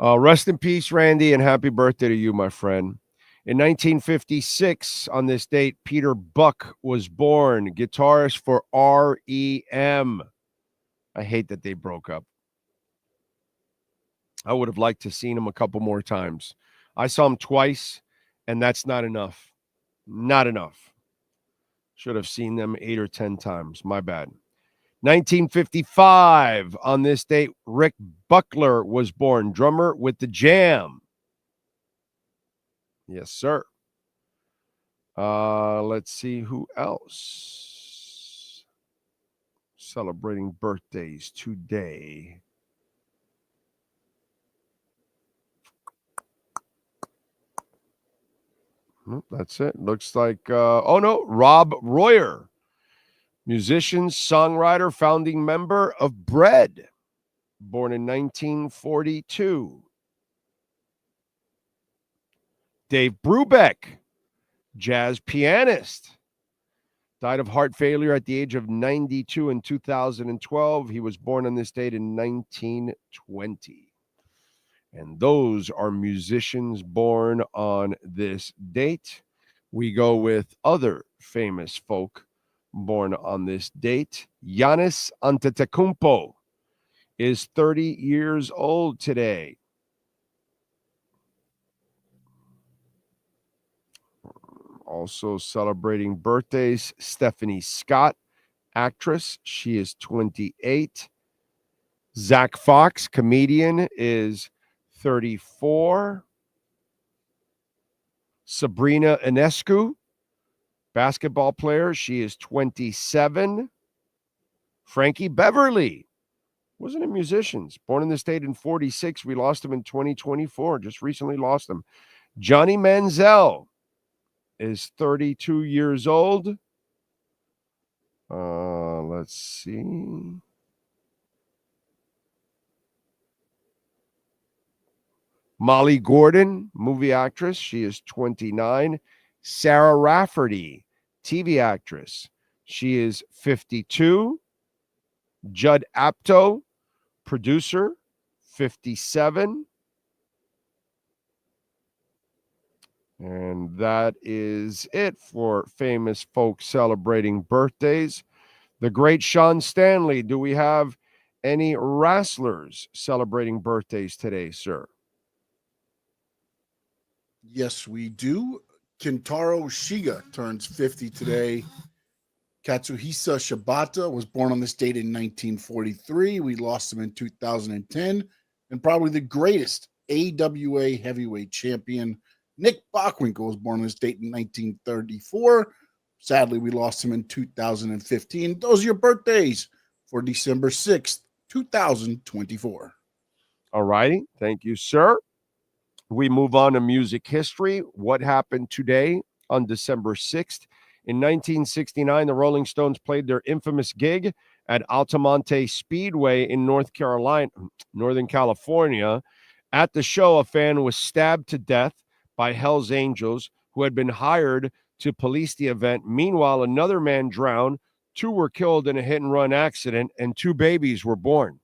rest in peace, Randy, and happy birthday to you, my friend. In 1956, on this date, Peter Buck was born, guitarist for R.E.M. I hate that they broke up. I would have liked to seen him a couple more times. I saw him twice, and that's not enough. Not enough. Should have seen them 8 or 10 times. My bad. 1955, on this date, Rick Buckler was born, drummer with The Jam. Yes, sir. Let's see who else celebrating birthdays today. That's it. Looks like, Rob Royer, musician, songwriter, founding member of Bread, born in 1942. Dave Brubeck, jazz pianist, died of heart failure at the age of 92 in 2012. He was born on this date in 1920. And those are musicians born on this date. We go with other famous folk born on this date. Giannis Antetokounmpo is 30 years old today. Also celebrating birthdays, Stephanie Scott, actress. She is 28. Zach Fox, comedian, is 34. Sabrina Ionescu, basketball player. She is 27. Frankie Beverly, wasn't a musician. Born in the state in 46. We lost him in 2024. Just recently lost him. Johnny Manziel is 32 years old. Let's see. Molly Gordon, movie actress. She is 29. Sarah Rafferty, TV actress. She is 52. Judd Apatow, producer, 57. And that is it for famous folks celebrating birthdays. The great Sean Stanley. Do we have any wrestlers celebrating birthdays today, sir? Yes, we do. Kentaro Shiga turns 50 today. Katsuhisa Shibata was born on this date in 1943. We lost him in 2010. And probably the greatest AWA heavyweight champion, Nick Bockwinkel was born on this date in 1934. Sadly, we lost him in 2015. Those are your birthdays for December 6th, 2024. All righty. Thank you, sir. We move on to music history. What happened today on December 6th? In 1969, the Rolling Stones played their infamous gig at Altamonte Speedway in Northern California. At the show, a fan was stabbed to death by Hell's Angels, who had been hired to police the event. Meanwhile, another man drowned, 2 were killed in a hit-and-run accident, and 2 babies were born.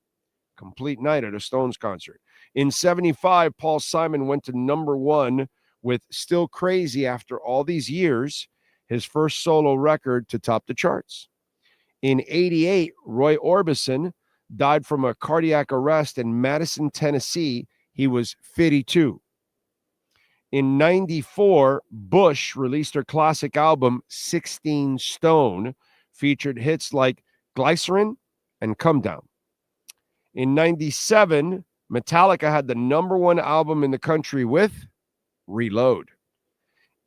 Complete night at a Stones concert. In 75, Paul Simon went to number 1 with Still Crazy after all these years, his first solo record to top the charts. In 88, Roy Orbison died from a cardiac arrest in Madison, Tennessee. He was 52. In 94, Bush released her classic album, 16 Stone, featured hits like Glycerin and Come Down. In 97, Metallica had the number 1 album in the country with Reload.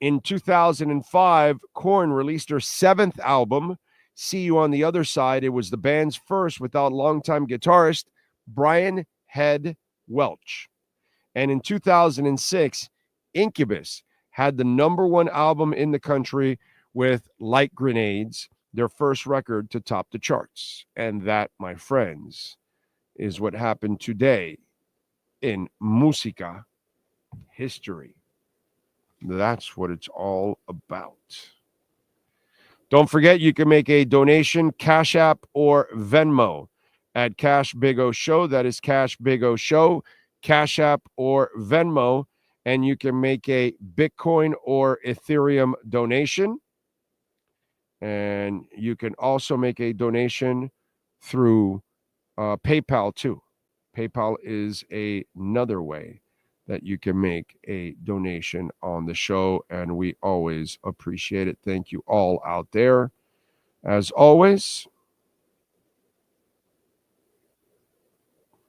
In 2005, Korn released their 7th album, See You on the Other Side. It was the band's first without longtime guitarist Brian Head Welch. And in 2006, Incubus had the number 1 album in the country with Light Grenades, their first record to top the charts. And that, my friends, is what happened today in Musica history. That's what it's all about. Don't forget, you can make a donation, Cash App or Venmo at Cash Big O Show. That is Cash Big O Show, Cash App or Venmo. And you can make a Bitcoin or Ethereum donation. And you can also make a donation through PayPal too. PayPal is another way that you can make a donation on the show, and we always appreciate it. Thank you all out there. As always,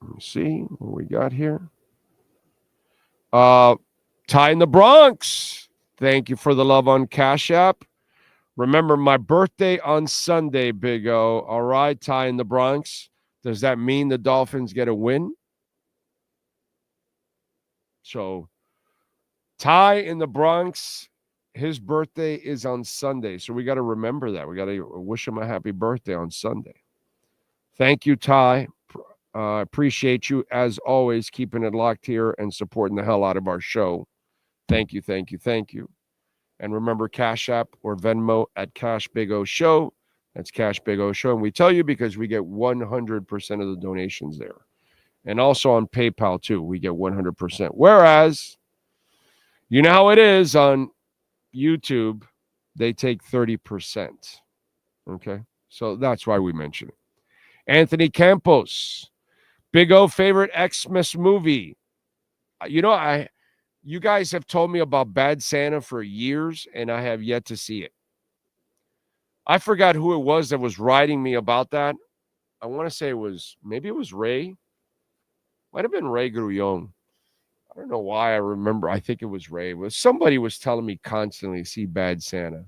let me see what we got here. Ty in the Bronx, thank you for the love on Cash App. Remember, my birthday on Sunday, Big O. All right, Ty in the Bronx. Does that mean the Dolphins get a win? So, Ty in the Bronx, his birthday is on Sunday. So we got to remember that. We got to wish him a happy birthday on Sunday. Thank you, Ty. Appreciate you, as always, keeping it locked here and supporting the hell out of our show. Thank you, thank you, thank you. And remember, Cash App or Venmo at Cash Big O Show. That's Cash Big O Show. And we tell you because we get 100% of the donations there. And also on PayPal, too, we get 100%. Whereas, you know how it is on YouTube, they take 30%. Okay? So that's why we mention it. Anthony Campos, Big O favorite Xmas movie. You guys have told me about Bad Santa for years, and I have yet to see it. I forgot who it was that was writing me about that. I want to say maybe it was Ray. Might have been Ray Grullon. I don't know why I remember. I think it was Ray. Somebody was telling me constantly, see Bad Santa.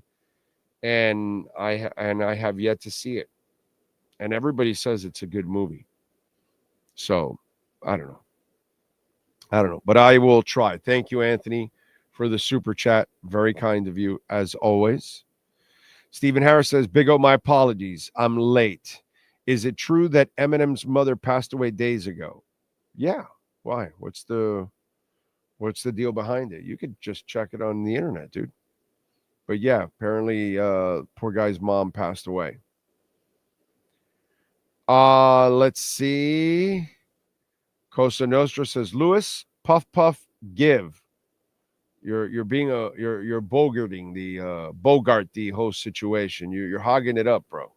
And I have yet to see it. And everybody says it's a good movie. So, I don't know. But I will try. Thank you, Anthony, for the super chat. Very kind of you, as always. Stephen Harris says, Big O, my apologies. I'm late. Is it true that Eminem's mother passed away days ago? Yeah. Why? What's the deal behind it? You could just check it on the internet, dude. But yeah, apparently poor guy's mom passed away. Let's see. Costa Nostra says, Lewis, puff, puff, give. You're being you're bogarting the whole situation. You're hogging it up, bro.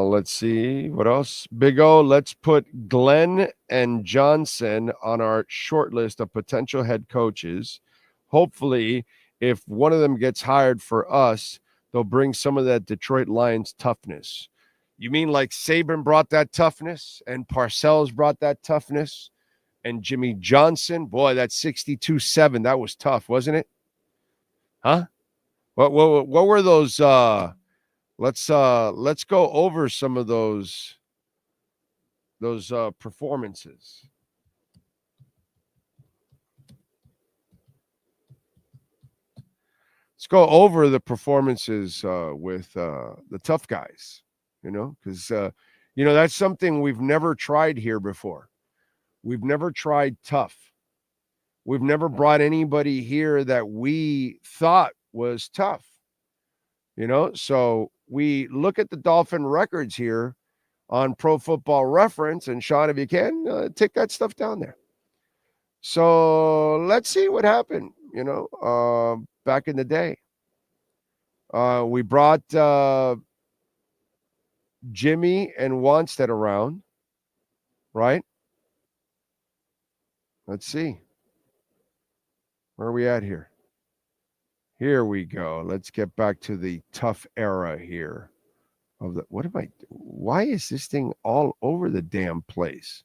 Let's see what else. Big O, let's put Glenn and Johnson on our short list of potential head coaches. Hopefully, if one of them gets hired for us, they'll bring some of that Detroit Lions toughness. You mean like Saban brought that toughness and Parcells brought that toughness And Jimmy Johnson, boy, that 62-7, that was tough, wasn't it? Huh? What were those? Let's go over some of those performances. Let's go over the performances with the tough guys, because, that's something we've never tried here before. We've never tried tough. We've never brought anybody here that we thought was tough, So we look at the Dolphin records here on Pro Football Reference, and Sean, if you can, take that stuff down there. So let's see what happened, back in the day. We brought Jimmy and Wanstead around, right? Let's see. Where are we at here? Here we go. Let's get back to the tough era here. Why is this thing all over the damn place?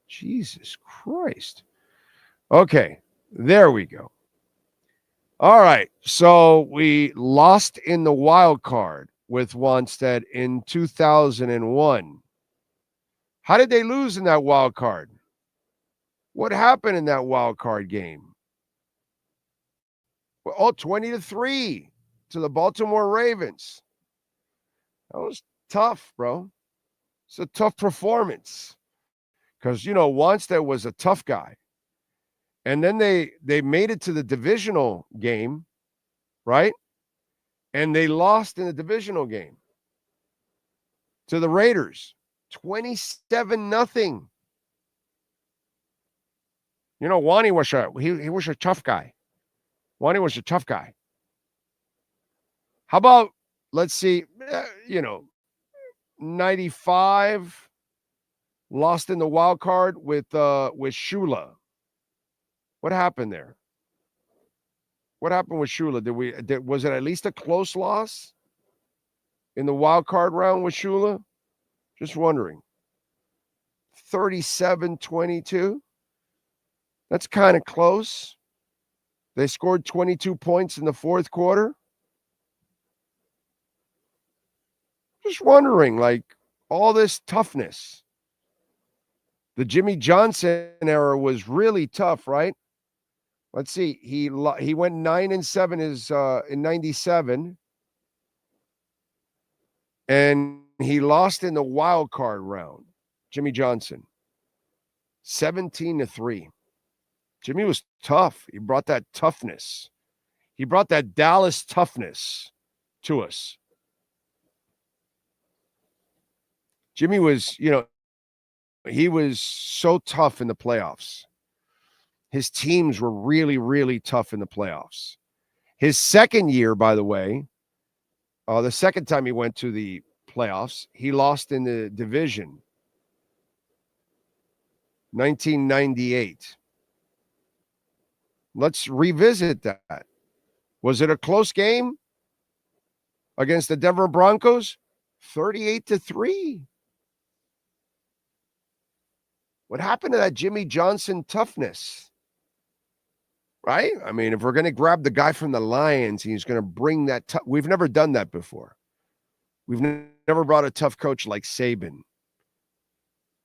Jesus Christ. Okay, there we go. All right, so we lost in the wild card with Wanstead in 2001. How did they lose in that wild card? What happened in that wild card game? Well, 20-3 to the Baltimore Ravens. That was tough, bro. It's a tough performance because, Wanstead was a tough guy. And then they made it to the divisional game, right? And they lost in the divisional game to the Raiders, 27-0. Wani was he was a tough guy. Wani was a tough guy. How about, let's see, 95, lost in the wild card with Shula. What happened there? What happened with Shula? Was it at least a close loss in the wild card round with Shula? Just wondering. 37-22. That's kind of close. They scored 22 points in the fourth quarter. Just wondering, all this toughness. The Jimmy Johnson era was really tough, right? Let's see. He went 9-7 in 97, and he lost in the wild card round. Jimmy Johnson, 17-3. Jimmy was tough. He brought that toughness. He brought that Dallas toughness to us. Jimmy was, he was so tough in the playoffs. His teams were really, really tough in the playoffs. His second year, by the way, the second time he went to the playoffs, he lost in the division. 1998. Let's revisit that. Was it a close game against the Denver Broncos? 38-3. What happened to that Jimmy Johnson toughness? Right? I mean, if we're going to grab the guy from the Lions, he's going to bring that. We've never done that before. We've never brought a tough coach like Saban.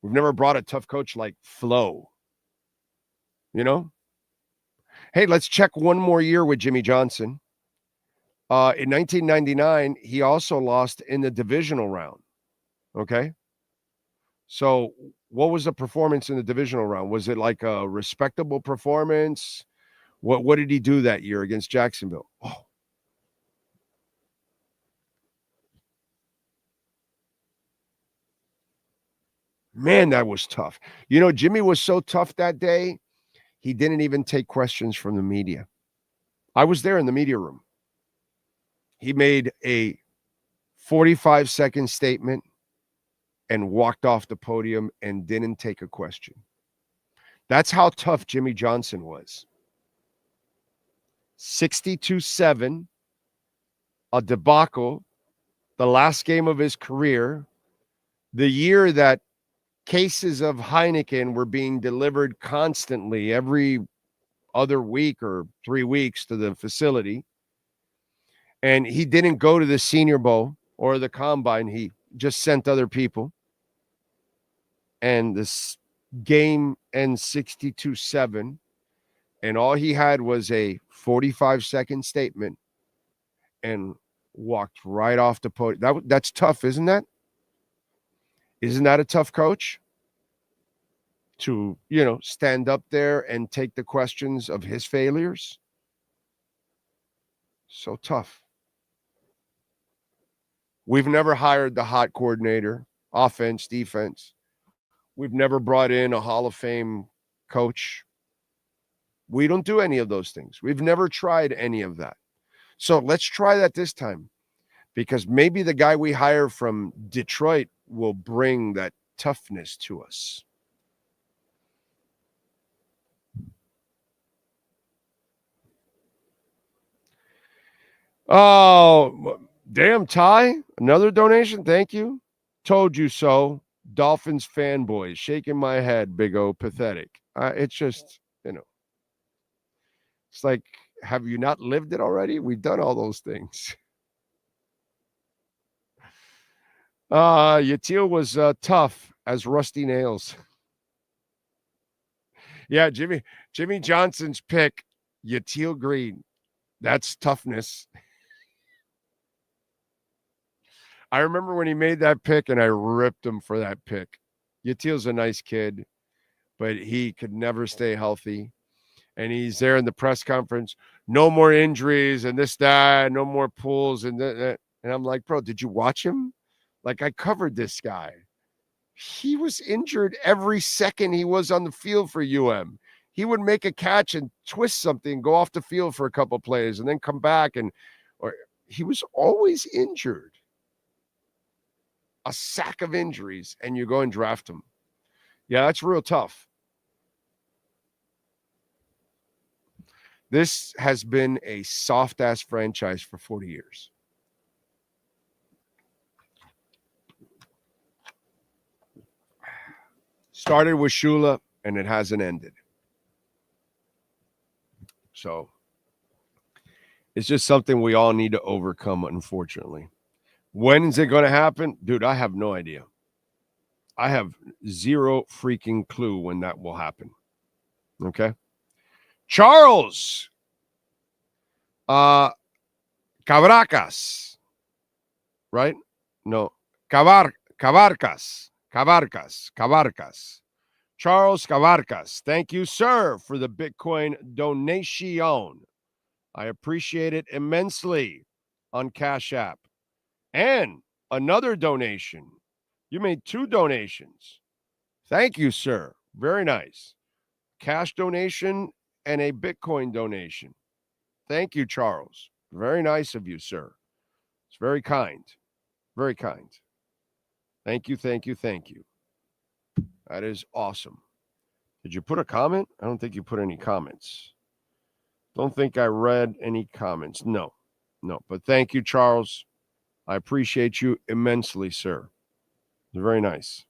We've never brought a tough coach like Flo. Hey, let's check one more year with Jimmy Johnson. In 1999, he also lost in the divisional round. Okay? So what was the performance in the divisional round? Was it like a respectable performance? What did he do that year against Jacksonville? Oh. Man, that was tough. Jimmy was so tough that day, he didn't even take questions from the media. I was there in the media room. He made a 45-second statement and walked off the podium and didn't take a question. That's how tough Jimmy Johnson was. 62-7, a debacle, the last game of his career, the year that cases of Heineken were being delivered constantly every other week or 3 weeks to the facility. And he didn't go to the Senior Bowl or the Combine. He just sent other people. And this game ends 62-7. And all he had was a 45-second statement and walked right off the podium. That's tough, isn't that? Isn't that a tough coach? To, stand up there and take the questions of his failures? So tough. We've never hired the hot coordinator, offense, defense. We've never brought in a Hall of Fame coach. We don't do any of those things. We've never tried any of that. So let's try that this time, because maybe the guy we hire from Detroit will bring that toughness to us. Oh, damn, Ty. Another donation. Thank you. Told you so. Dolphins fanboys. Shaking my head. Big O. Pathetic. It's just, it's like, have you not lived it already? We've done all those things. Yatil was tough as rusty nails. Yeah, Jimmy Johnson's pick, Yatil Green. That's toughness. I remember when he made that pick, and I ripped him for that pick. Yatil's a nice kid, but he could never stay healthy. And he's there in the press conference, no more injuries and this, that, no more pulls and that. And I'm like, bro, did you watch him? Like, I covered this guy. He was injured every second he was on the field for UM. He would make a catch and twist something, go off the field for a couple plays, and then come back. Or he was always injured. A sack of injuries, and you go and draft him. Yeah, that's real tough. This has been a soft-ass franchise for 40 years. Started with Shula, and it hasn't ended. So it's just something we all need to overcome, unfortunately. When is it going to happen? Dude, I have no idea. I have zero freaking clue when that will happen. Okay? Charles Cavarcas, right? No, Cavarcas. Charles Cavarcas, thank you, sir, for the Bitcoin donation. I appreciate it immensely on Cash App. And another donation. You made 2 donations. Thank you, sir. Very nice. Cash donation and a Bitcoin donation. Thank you, Charles. Very nice of you, sir. It's very kind. Very kind. Thank you, thank you, thank you. That is awesome. Did you put a comment? I don't think you put any comments. Don't think I read any comments. No. But thank you, Charles. I appreciate you immensely, sir. It's very nice.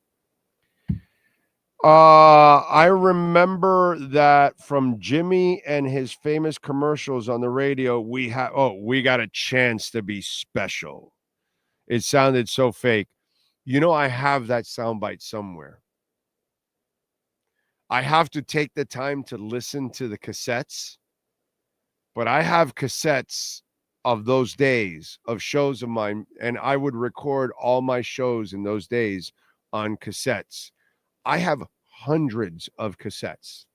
I remember that from Jimmy and his famous commercials on the radio, we got a chance to be special. It sounded so fake. I have that soundbite somewhere. I have to take the time to listen to the cassettes, but I have cassettes of those days of shows of mine, and I would record all my shows in those days on cassettes. I have hundreds of cassettes,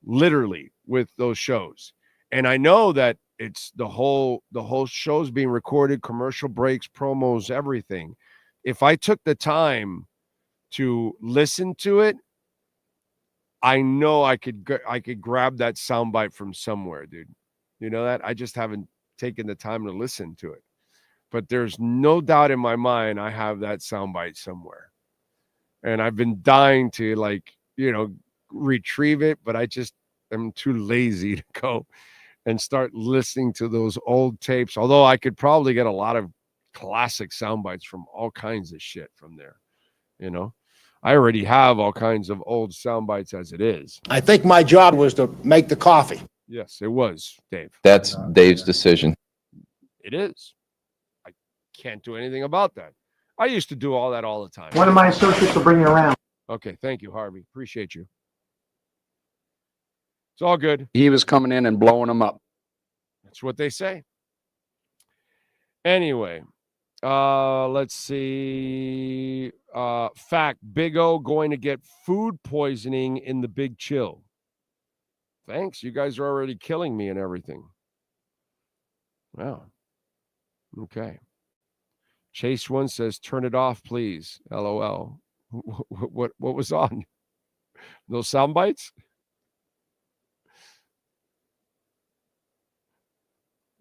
literally, with those shows. And I know that it's the whole show's being recorded, commercial breaks, promos, everything. If I took the time to listen to it, I know I could grab that soundbite from somewhere, dude. You know that? I just haven't taken the time to listen to it. But there's no doubt in my mind I have that soundbite somewhere. And I've been dying to retrieve it, but I just am too lazy to go and start listening to those old tapes. Although I could probably get a lot of classic sound bites from all kinds of shit from there, I already have all kinds of old sound bites as it is. I think my job was to make the coffee. Yes, it was, Dave. That's Dave's decision. It is. I can't do anything about that. I used to do all that all the time. One of my associates will bring you around. Okay, thank you, Harvey. Appreciate you. It's all good. He was coming in and blowing them up. That's what they say. Anyway, let's see. Fact, Big O going to get food poisoning in the Big Chill. Thanks. You guys are already killing me and everything. Wow. Okay. Chase one says, turn it off, please. LOL. What was on? No sound bites?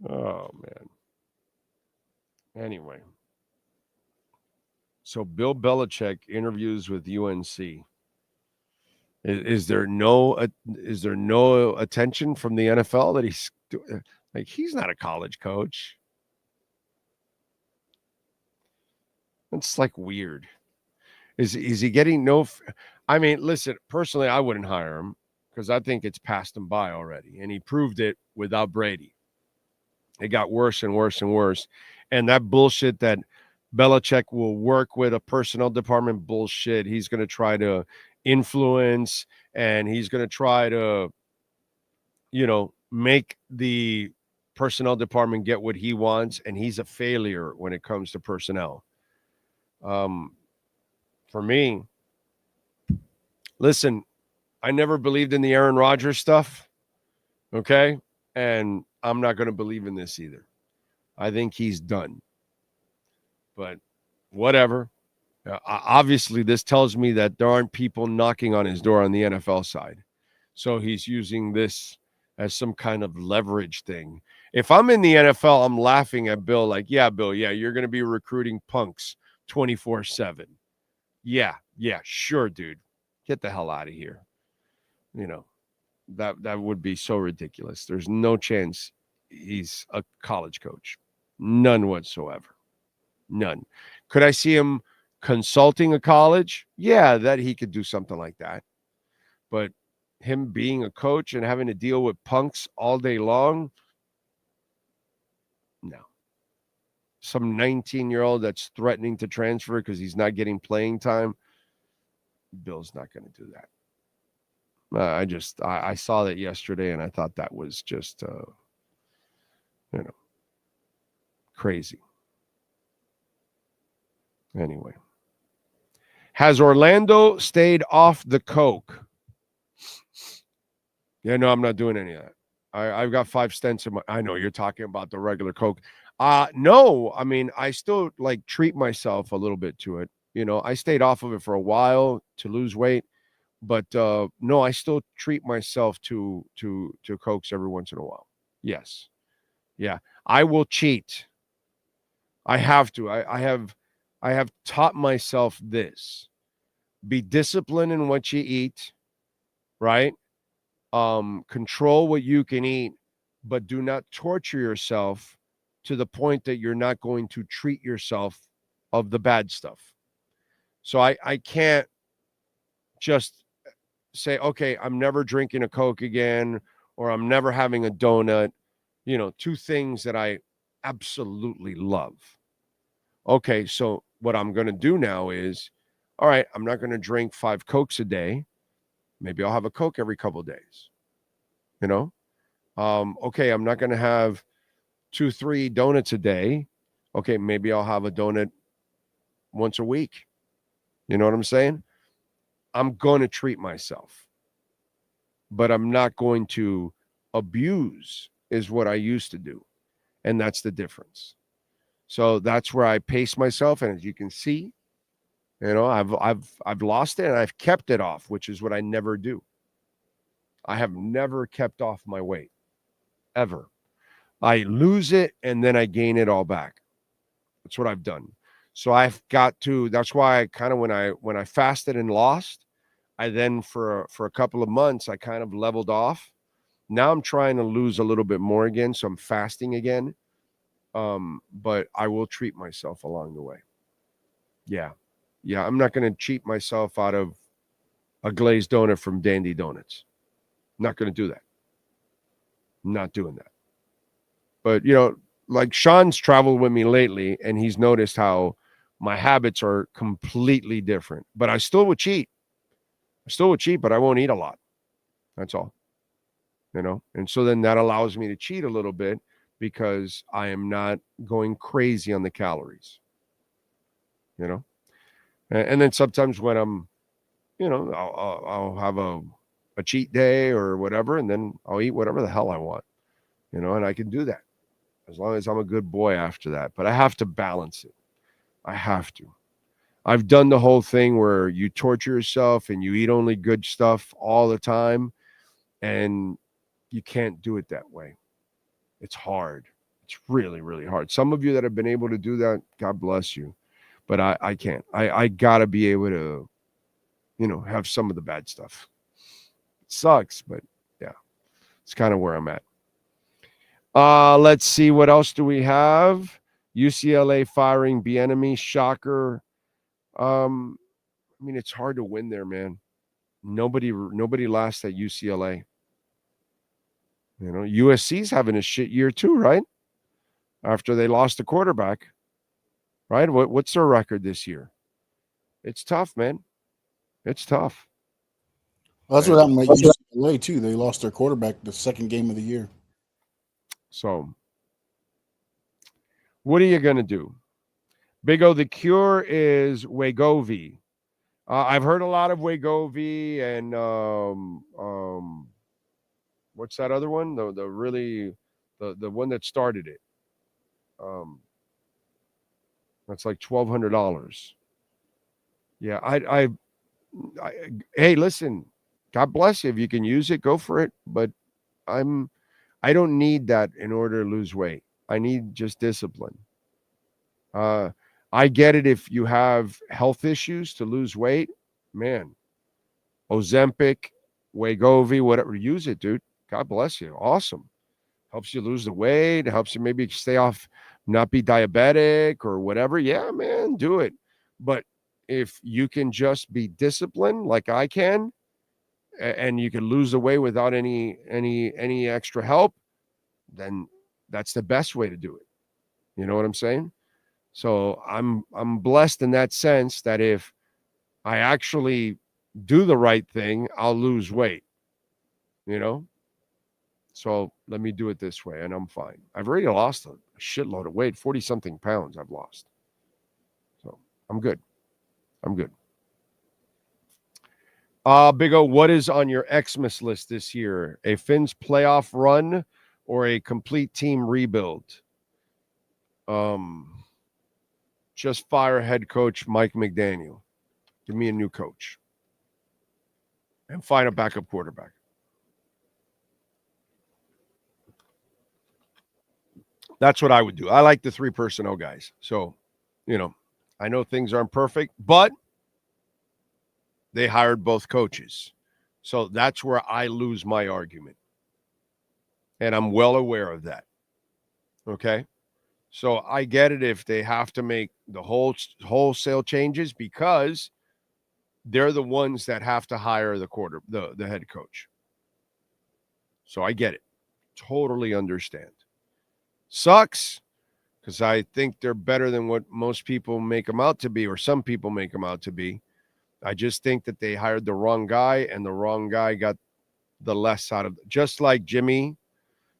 Oh, man. Anyway. So Bill Belichick interviews with UNC. Is there no attention from the NFL that he's not a college coach? It's like weird. Is he getting no? I mean, listen, personally, I wouldn't hire him because I think it's passed him by already, and he proved it without Brady. It got worse and worse and worse, and that bullshit that Belichick will work with a personnel department bullshit. He's going to try to influence, and he's going to try to, make the personnel department get what he wants, and he's a failure when it comes to personnel. For me, listen, I never believed in the Aaron Rodgers stuff, okay? And I'm not going to believe in this either. I think he's done. But whatever. Obviously, this tells me that there aren't people knocking on his door on the NFL side. So he's using this as some kind of leverage thing. If I'm in the NFL, I'm laughing at Bill like, yeah, Bill, yeah, you're going to be recruiting punks 24/7. Yeah, sure, dude. Get the hell out of here. That would be so ridiculous. There's no chance he's a college coach. None whatsoever. None. Could I see him consulting a college? Yeah, that he could do something like that. But him being a coach and having to deal with punks all day long? No. Some 19-year-old that's threatening to transfer because he's not getting playing time. Bill's not going to do that. I saw that yesterday, and I thought that was just, crazy. Anyway. Has Orlando stayed off the coke? Yeah, no, I'm not doing any of that. I've got 5 stents in my. I know you're talking about the regular coke. No, I mean, I still treat myself a little bit to it. I stayed off of it for a while to lose weight, but no, I still treat myself to cokes every once in a while. Yes. Yeah, I will cheat. I have to. I have taught myself this. Be disciplined in what you eat, right? Control what you can eat, but do not torture yourself to the point that you're not going to treat yourself of the bad stuff. So I can't just say, okay, I'm never drinking a Coke again, or I'm never having a donut. 2 things that I absolutely love. Okay, so what I'm going to do now is, all right, I'm not going to drink 5 Cokes a day. Maybe I'll have a Coke every couple of days. Okay, I'm not going to have 2-3 donuts a day. Okay, maybe I'll have a donut once a week. You know what I'm saying? I'm going to treat myself, but I'm not going to abuse is what I used to do. And that's the difference. So that's where I pace myself. And as you can see, I've lost it and I've kept it off, which is what I never do. I have never kept off my weight ever. I lose it and then I gain it all back. That's what I've done. So I've got to, that's why I kind of, when I fasted and lost, I then for a couple of months, I kind of leveled off. Now I'm trying to lose a little bit more again. So I'm fasting again. But I will treat myself along the way. Yeah. Yeah, I'm not going to cheat myself out of a glazed donut from Dandy Donuts. Not going to do that. Not doing that. But, like Sean's traveled with me lately, and he's noticed how my habits are completely different. But I still would cheat. But I won't eat a lot. That's all. And so then that allows me to cheat a little bit because I am not going crazy on the calories. And then sometimes when I'm, I'll have a cheat day or whatever, and then I'll eat whatever the hell I want, and I can do that as long as I'm a good boy after that. But I have to balance it. I have to. I've done the whole thing where you torture yourself and you eat only good stuff all the time, and you can't do it that way. It's hard. It's really, really hard. Some of you that have been able to do that, God bless you. But I can't. I got to be able to, have some of the bad stuff. It sucks, but yeah, it's kind of where I'm at. Let's see. What else do we have? UCLA firing Bieniemy. Shocker. It's hard to win there, man. Nobody lasts at UCLA. USC's having a shit year too, right? After they lost the quarterback, right? What's their record this year? It's tough, man. It's tough. Well, that's what happened at UCLA too. They lost their quarterback the second game of the year. So, what are you going to do? Big O, the cure is Wegovy. I've heard a lot of Wegovy and what's that other one? The one that started it. That's like $1,200. Yeah, I hey, listen, God bless you. If you can use it, go for it. But I don't need that in order to lose weight. I need just discipline. I get it if you have health issues to lose weight, man. Ozempic, Wegovy, whatever, use it, dude. God bless you. Awesome. Helps you lose the weight. Helps you maybe stay off, not be diabetic or whatever. Yeah, man, do it. But if you can just be disciplined like I can, and you can lose the weight without any extra help, then that's the best way to do it. You know what I'm saying? So I'm blessed in that sense that if I actually do the right thing, I'll lose weight. So let me do it this way, and I'm fine. I've already lost a shitload of weight, 40-something pounds I've lost. So I'm good. Big O, what is on your Xmas list this year? A Finns playoff run or a complete team rebuild? Just fire head coach Mike McDaniel. Give me a new coach. And find a backup quarterback. That's what I would do. I like the 3 personnel guys. So, I know things aren't perfect, but they hired both coaches. So that's where I lose my argument. And I'm well aware of that. Okay? So I get it if they have to make the wholesale changes because they're the ones that have to hire the head coach. So I get it. Totally understand. Sucks because I think they're better than what most people make them out to be, or some people make them out to be. I just think that they hired the wrong guy, and the wrong guy got the less out of it. Just like Jimmy,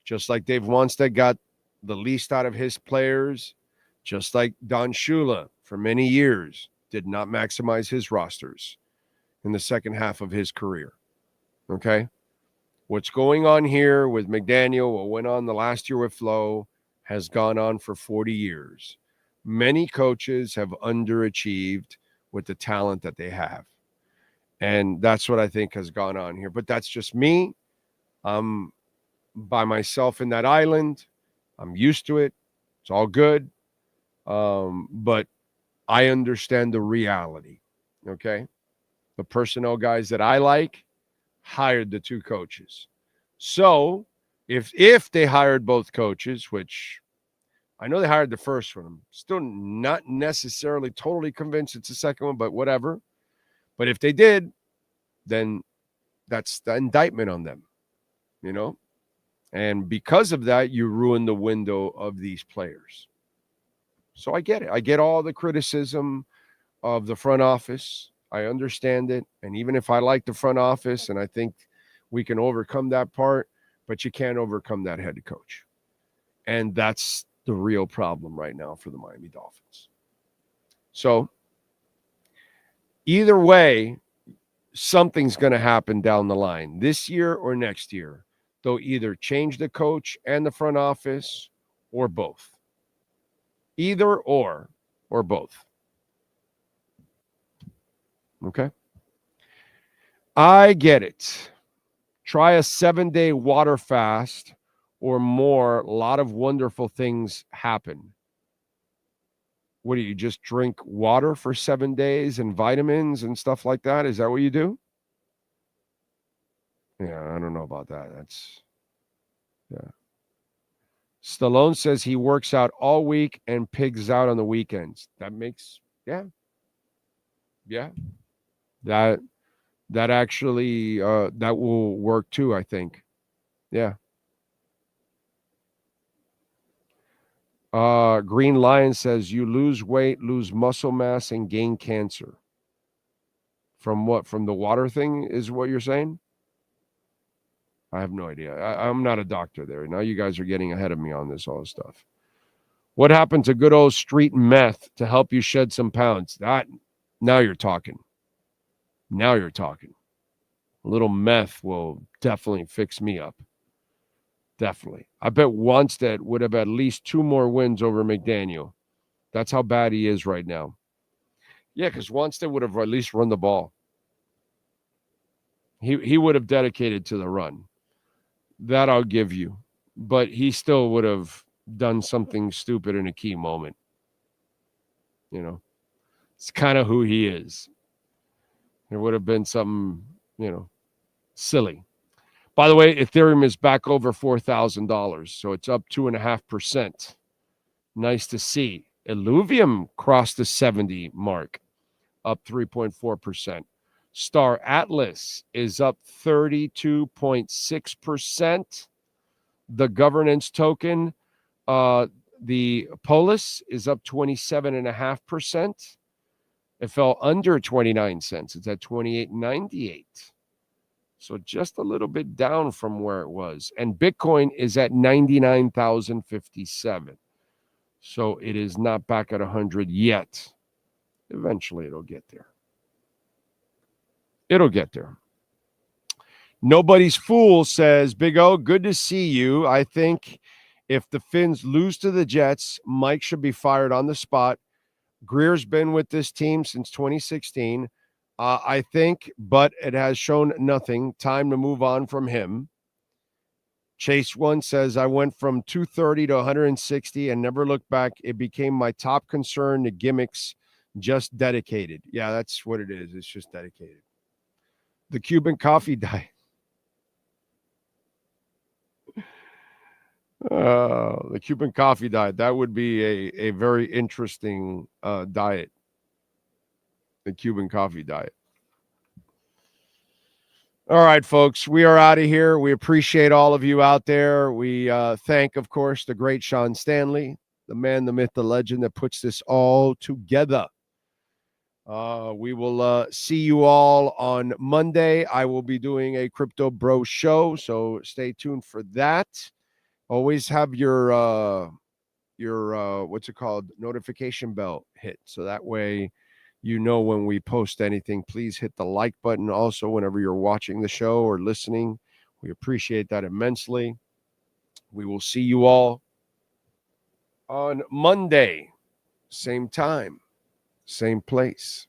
just like Dave Wanstead got the least out of his players, just like Don Shula for many years did not maximize his rosters in the second half of his career. Okay? What's going on here with McDaniel, what went on the last year with Flo, has gone on for 40 years. Many coaches have underachieved with the talent that they have. And that's what I think has gone on here. But that's just me. I'm by myself in that island. I'm used to it. It's all good. But I understand the reality. Okay? The personnel guys that I like hired the 2 coaches. So if they hired both coaches, which I know they hired the first one. I'm still not necessarily totally convinced it's the second one, but whatever. But if they did, then that's the indictment on them, you know? And because of that, you ruin the window of these players. So I get it. I get all the criticism of the front office. I understand it. And even if I like the front office and I think we can overcome that part, but you can't overcome that head coach. And that's the real problem right now for the Miami Dolphins. So either way, something's going to happen down the line this year or next year. They'll either change the coach and the front office or both. Either or both. Okay? I get it. Try a 7-day water fast or more. A lot of wonderful things happen. What do you just drink water for 7 days and vitamins and stuff like that? Is that what you do? Yeah, I don't know about that. Yeah. Stallone says he works out all week and pigs out on the weekends. That makes, yeah. That actually, that will work too, I think. Yeah. Green Lion says you lose weight, lose muscle mass, and gain cancer. From what? From the water thing is what you're saying? I have no idea. I'm not a doctor there. Now you guys are getting ahead of me on this all stuff. What happened to good old street meth to help you shed some pounds? Now you're talking. Now you're talking. A little meth will definitely fix me up. Definitely. I bet Wanstead would have at least 2 more wins over McDaniel. That's how bad he is right now. Yeah, because Wanstead would have at least run the ball. He would have dedicated to the run. That I'll give you. But he still would have done something stupid in a key moment. You know, it's kind of who he is. There would have been something, silly. By the way, Ethereum is back over $4,000, so it's up 2.5%. Nice to see. Illuvium crossed the 70 mark, up 3.4%. Star Atlas is up 32.6%. The governance token, the Polis, is up 27.5%. It fell under 29 cents. It's at 28.98. So just a little bit down from where it was. And Bitcoin is at 99,057. So it is not back at 100 yet. Eventually it'll get there. It'll get there. Nobody's Fool says, Big O, good to see you. I think if the Finns lose to the Jets, Mike should be fired on the spot. Greer's been with this team since 2016. I think, but it has shown nothing. Time to move on from him. Chase One says, I went from 230 to 160 and never looked back. It became my top concern. The gimmicks, just dedicated. Yeah, that's what it is. It's just dedicated. The Cuban coffee diet. The Cuban coffee diet. That would be a very interesting diet. The Cuban coffee diet. All right, folks, we are out of here. We appreciate all of you out there. We thank, of course, the great Sean Stanley, the man, the myth, the legend that puts this all together. We will see you all on Monday. I will be doing a Crypto Bro show, so stay tuned for that. Always have your what's it called, notification bell hit, so that way you know when we post anything. Please hit the like button also whenever you're watching the show or listening. We appreciate that immensely. We will see you all on Monday, same time, same place,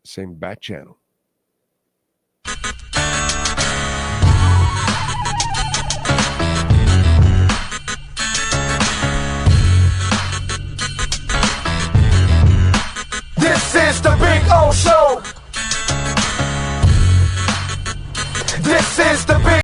same bat channel. This is the Big O Show.